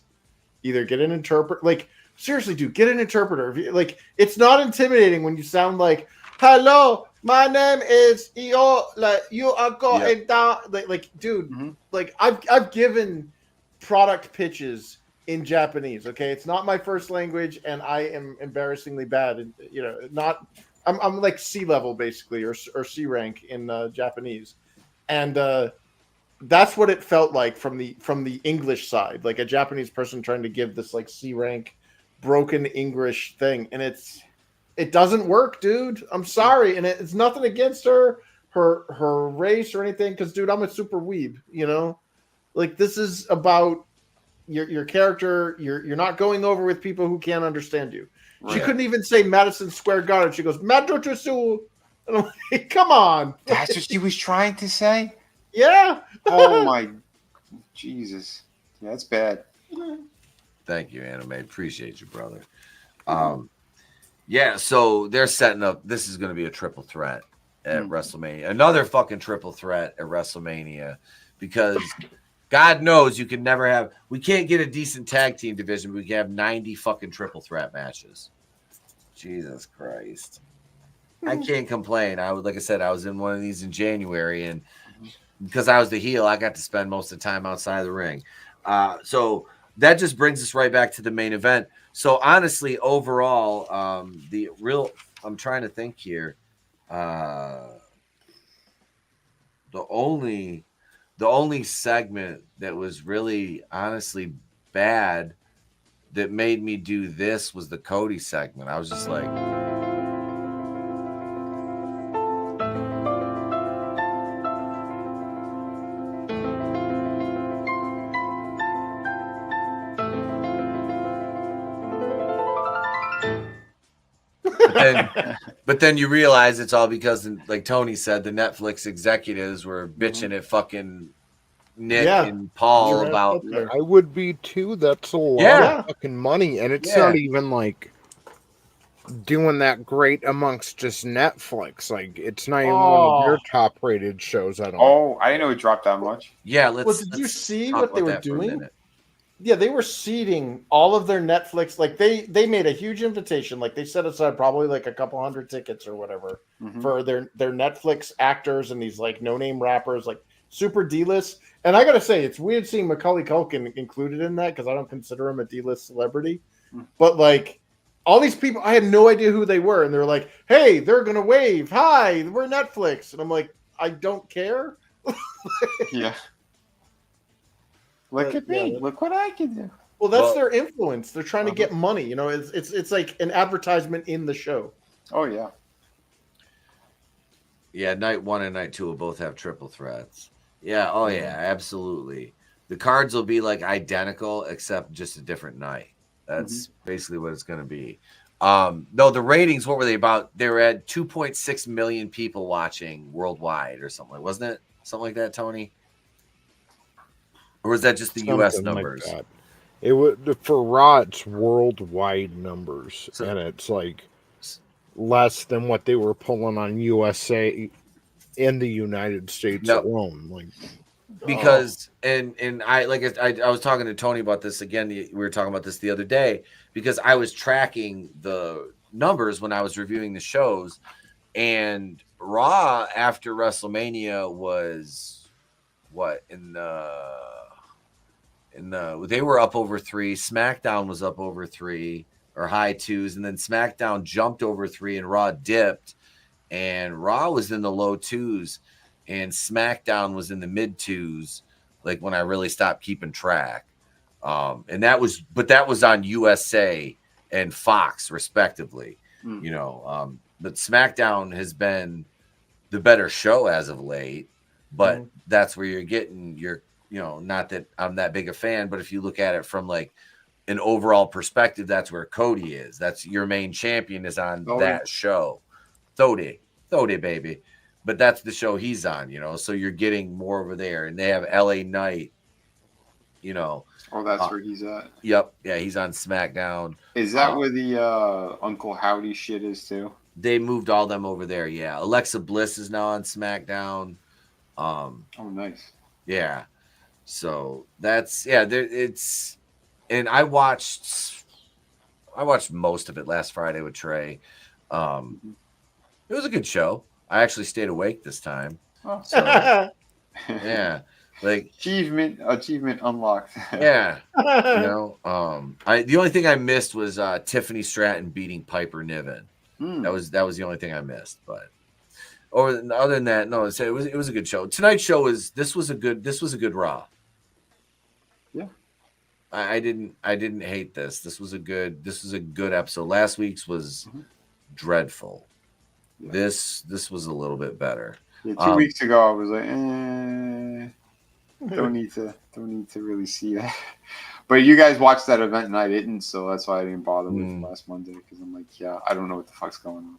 Either get an interpreter, like seriously, dude, get an interpreter. Like it's not intimidating when you sound like, "Hello, my name is Io. Like you are going down." Like, dude, like I've given product pitches in Japanese. Okay, it's not my first language, and I am embarrassingly bad. And you know, I'm like C level basically, or C rank in Japanese. And that's what it felt like from the English side, like a Japanese person trying to give this like C rank broken English thing, and it doesn't work, dude. I'm sorry, and it's nothing against her race or anything, because dude, I'm a super weeb, you know. Like this is about your character. You're not going over with people who can't understand you. Right. She couldn't even say Madison Square Garden. She goes Madrotusu. And I'm like, come on. That's what she was trying to say? Yeah. Oh, my Jesus. Yeah, that's bad. Thank you, Anime. Appreciate you, brother. Yeah, so they're setting up. This is going to be a triple threat at WrestleMania. Another fucking triple threat at WrestleMania because God knows you can never have. We can't get a decent tag team division. But we can have 90 fucking triple threat matches. Jesus Christ. I can't complain. Like I said, I was in one of these in January, and because I was the heel, I got to spend most of the time outside of the ring. So that just brings us right back to the main event. So honestly, overall, I'm trying to think here. The only segment that was really honestly bad that made me do this was the Cody segment. I was just like, but then you realize it's all because, like Tony said, the Netflix executives were bitching at fucking Nick and Paul about. I would be too. That's a lot of fucking money, and it's not even like doing that great amongst just Netflix. Like, it's not even one of their top-rated shows. I didn't know it dropped that much. Yeah, did you see what they were doing? Yeah, they were seeding all of their Netflix. Like they made a huge invitation. Like they set aside probably like a couple hundred tickets or whatever for their Netflix actors and these like no-name rappers, like super D-list. And I gotta say, it's weird seeing Macaulay Culkin included in that because I don't consider him a D-list celebrity. But like all these people, I had no idea who they were, and they're like, "Hey, they're gonna wave. Hi, we're Netflix." And I'm like, I don't care. Yeah. Look at me. Yeah. Look what I can do. Well, that's their influence. They're trying to get money. You know, it's like an advertisement in the show. Oh, yeah. Yeah, night 1 and night 2 will both have triple threats. Yeah, oh yeah, absolutely. The cards will be like identical except just a different night. That's basically what it's going to be. No, the ratings, what were they about? They were at 2.6 million people watching worldwide or something. Wasn't it? Something like that, Tony? Or was that just the U.S. numbers? Like it would for Raw. It's worldwide numbers, and it's like less than what they were pulling on USA in the United States alone. Like because and I was talking to Tony about this again. We were talking about this the other day because I was tracking the numbers when I was reviewing the shows, and Raw after WrestleMania was what they were up over 3. SmackDown was up over 3 or high 2s, and then SmackDown jumped over 3 and Raw dipped, and Raw was in the low 2s and SmackDown was in the mid 2s, like when I really stopped keeping track. And that was on USA and Fox respectively, you know. But SmackDown has been the better show as of late, but that's where you're getting your, you know, not that I'm that big a fan, but if you look at it from like an overall perspective, that's where Cody is. That's your main champion is on that show. Thode baby. But that's the show he's on, you know. So you're getting more over there. And they have LA Knight, you know. Oh, that's where he's at. Yep. Yeah, he's on SmackDown. Is that where the Uncle Howdy shit is too? They moved all them over there, yeah. Alexa Bliss is now on SmackDown. Oh, nice. Yeah. So that's it's, and I watched most of it last Friday with Trey. It was a good show. I actually stayed awake this time. Oh. So, yeah, like achievement unlocked. Yeah, you know, the only thing I missed was Tiffany Stratton beating Piper Niven. That was the only thing I missed, but. Other than that, no. It was a good show. Tonight's show was a good Raw. Yeah, I didn't hate this. This was a good episode. Last week's was dreadful. Yeah. This was a little bit better. Yeah, 2 weeks ago I was like, don't need to really see that. But you guys watched that event and I didn't, so that's why I didn't bother with last Monday because I'm like, yeah, I don't know what the fuck's going on.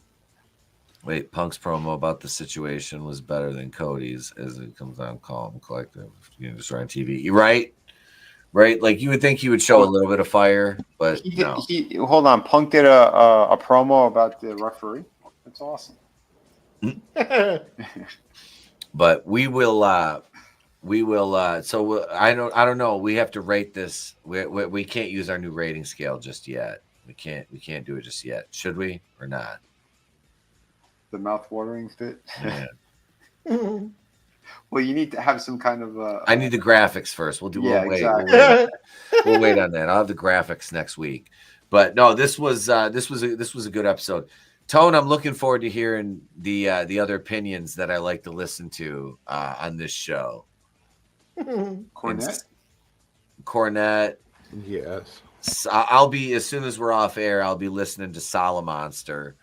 Wait, Punk's promo about the situation was better than Cody's as it comes on Calm Collective. You know, just on TV. You right? Like you would think he would show a little bit of fire, but no. Hold on. Punk did a promo about the referee. That's awesome. But we will We will. So I don't know. We have to rate this. We can't use our new rating scale just yet. We can't do it just yet. Should we or not? The mouth-watering bit. Yeah. Well, you need to have some kind of. I need the graphics first. We'll wait. Exactly. We'll wait on that. I'll have the graphics next week. But no, this was a good episode. Tone, I'm looking forward to hearing the other opinions that I like to listen to on this show. Cornette. Yes. I'll be, as soon as we're off air, I'll be listening to Salamonster.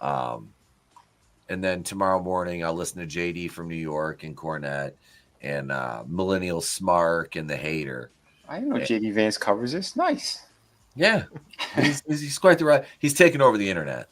And then tomorrow morning, I'll listen to JD from New York and Cornette and Millennial Smark and The Hater. I didn't know JD Vance covers this. Nice. Yeah. He's quite the right. He's taking over the internet.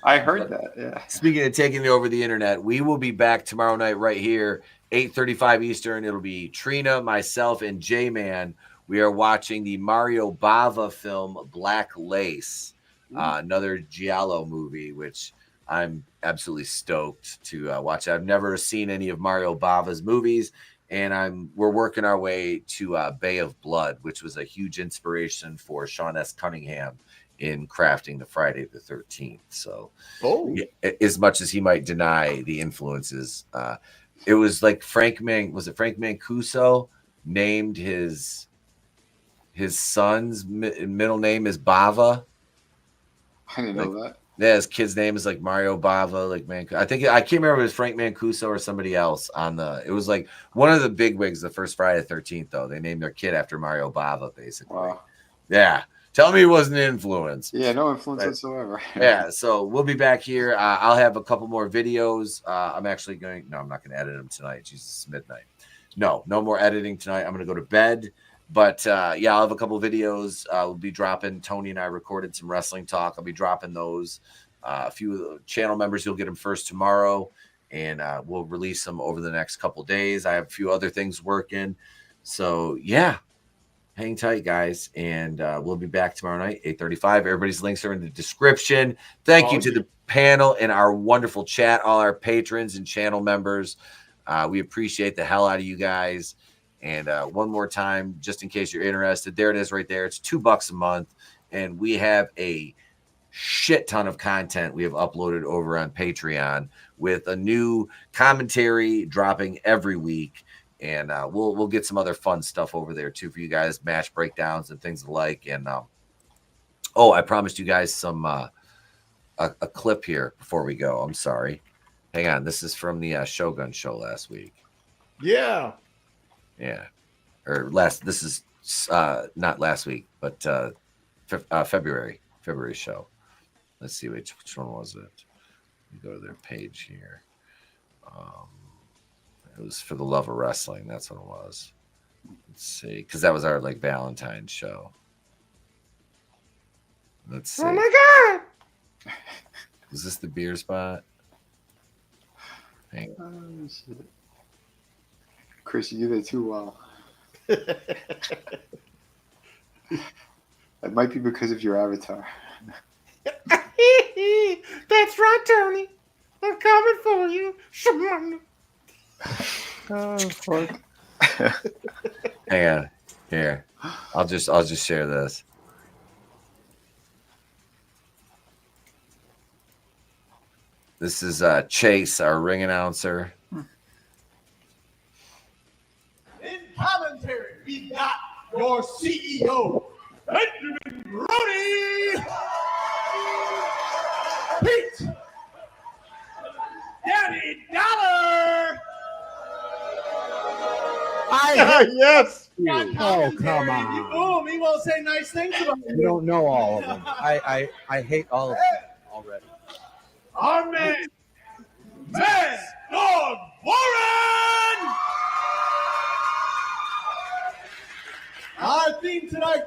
I heard that. Yeah. Speaking of taking over the internet, we will be back tomorrow night right here, 8:35 Eastern. It'll be Trina, myself, and J-Man. We are watching the Mario Bava film Black Lace, another Giallo movie, which I'm absolutely stoked to watch. I've never seen any of Mario Bava's movies, and we're working our way to Bay of Blood, which was a huge inspiration for Sean S. Cunningham in crafting the Friday the 13th. So as much as he might deny the influences, it was like Frank Mancuso named his son's middle name is Bava. I didn't know that. Yeah, his kid's name is like Mario Bava, like Mancuso. I can't remember if it was Frank Mancuso or somebody else it was like one of the bigwigs the first Friday the 13th, though. They named their kid after Mario Bava, basically. Wow. Yeah. Tell me it wasn't an influence. Yeah, no influence whatsoever. Yeah, so we'll be back here. I'll have a couple more videos. I'm not going to edit them tonight. Jesus, it's midnight. No more editing tonight. I'm going to go to bed. But I'll have a couple videos. We'll be dropping. Tony and I recorded some wrestling talk. I'll be dropping those. A few of the channel members, you'll get them first tomorrow, and we'll release them over the next couple days. I have a few other things working. So, yeah, hang tight, guys. And we'll be back tomorrow night, 8:35. Everybody's links are in the description. Thank you to the panel and our wonderful chat, all our patrons and channel members. We appreciate the hell out of you guys. And one more time, just in case you're interested, there it is right there. It's $2 a month. And we have a shit ton of content we have uploaded over on Patreon with a new commentary dropping every week. And we'll get some other fun stuff over there, too, for you guys, match breakdowns and things alike. And, I promised you guys some a clip here before we go. I'm sorry. Hang on. This is from the Shogun show last week. Yeah. Yeah, this is not last week, but February show. Let's see which one was it. Let me go to their page here. It was For the Love of Wrestling. That's what it was. Let's see, because that was our Valentine's show. Let's see. Oh my God! Is this the beer spot? Hang on. Chris, you do that too well. It might be because of your avatar. That's right, Tony. I'm coming for you. Oh, fuck. Hang on. Here. I'll just share this. This is Chase, our ring announcer. In commentary, we got your CEO, Benjamin Brody, Pete, Danny Dollar. Yes. Oh, come on. Boom, he won't say nice things about You don't know all of them. I hate all of them already. our man, Mad Dog Warren. Our theme tonight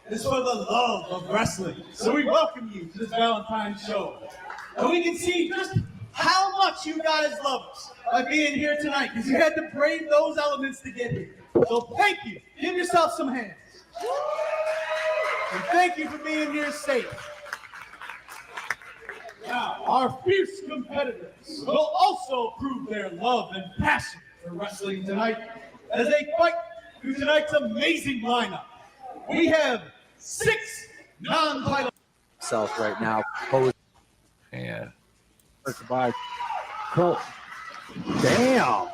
is for the love of wrestling. So we welcome you to this Valentine's show. And we can see just how much you guys love us by being here tonight, because you had to brave those elements to get here. So thank you. Give yourself some hands. And thank you for being here safe. Now, our fierce competitors will also prove their love and passion for wrestling tonight as they fight through tonight's amazing lineup. We have 6 non-title self right now. Pose. Yeah. By Cole. Damn.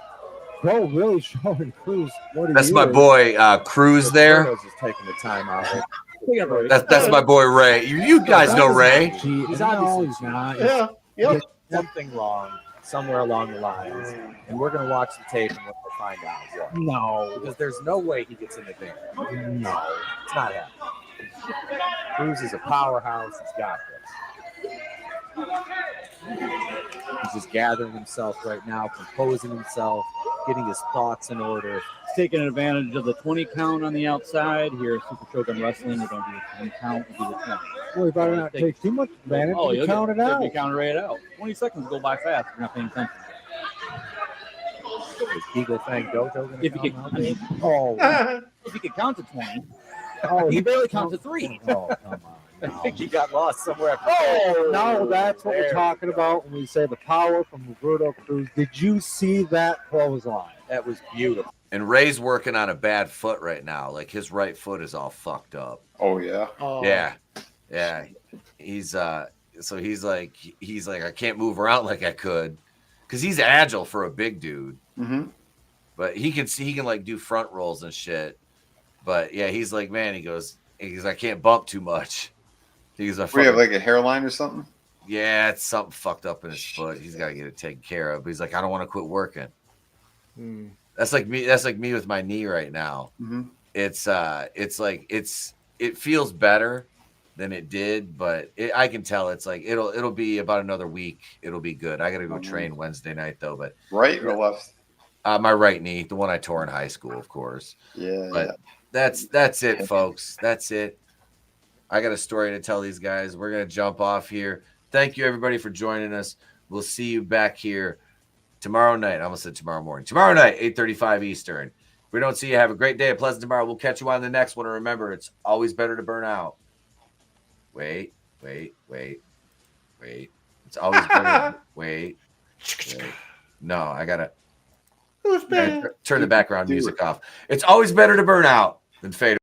Cole really showing Cruz what he That's is. my boy Cruz there. Rhodes is taking the time out. That's my boy Ray. You guys know Ray. He's obviously not. Yeah. Yep. Something wrong somewhere along the lines, and we're gonna watch the tape and we'll find out what. No, because there's no way he gets in the thing. No, it's not happening. Cruz is a powerhouse. He's got this. He's just gathering himself right now, composing himself, getting his thoughts in order. Taking advantage of the 20 count on the outside. Here at Super Shogun Wrestling, we're going to do a 20 count. We'll do the 20. Well, we better not take too much advantage. Oh, you'll count it out. You'll be counted right out. 20 seconds go by fast. You're not paying attention. Is Eagle Fang Dojo going to If you count can, out? if you can count to 20, Oh, he barely counts to 3. Oh, come on. I think he got lost somewhere. Oh, no, that's what we're talking about when we say the power from Roberto Cruz. Did you see that clothesline? That was beautiful. And Ray's working on a bad foot right now. Like his right foot is all fucked up. Oh yeah. Yeah. He's so he's like I can't move around like I could, because he's agile for a big dude. Mm-hmm. But he can like do front rolls and shit. But yeah, he's like, man, he goes I can't bump too much. He's a We have like a hairline or something. yeah, it's something fucked up in his foot. He's got to get it taken care of. But he's like, I don't want to quit working. That's like me. That's like me with my knee right now. Mm-hmm. It feels better than it did, but I can tell it's like it'll be about another week. It'll be good. I got to go train Wednesday night though. But Right or left? my right knee, the one I tore in high school, of course. Yeah. But that's it, folks. That's it. I got a story to tell these guys. We're gonna jump off here. Thank you everybody for joining us. We'll see you back here tomorrow night. I almost said tomorrow morning. Tomorrow night, 8:35 Eastern. If we don't see you, have a great day, a pleasant tomorrow. We'll catch you on the next one. And remember, it's always better to burn out. Wait. It's always better. Wait. No, I gotta turn the background music off. It's always better to burn out than fade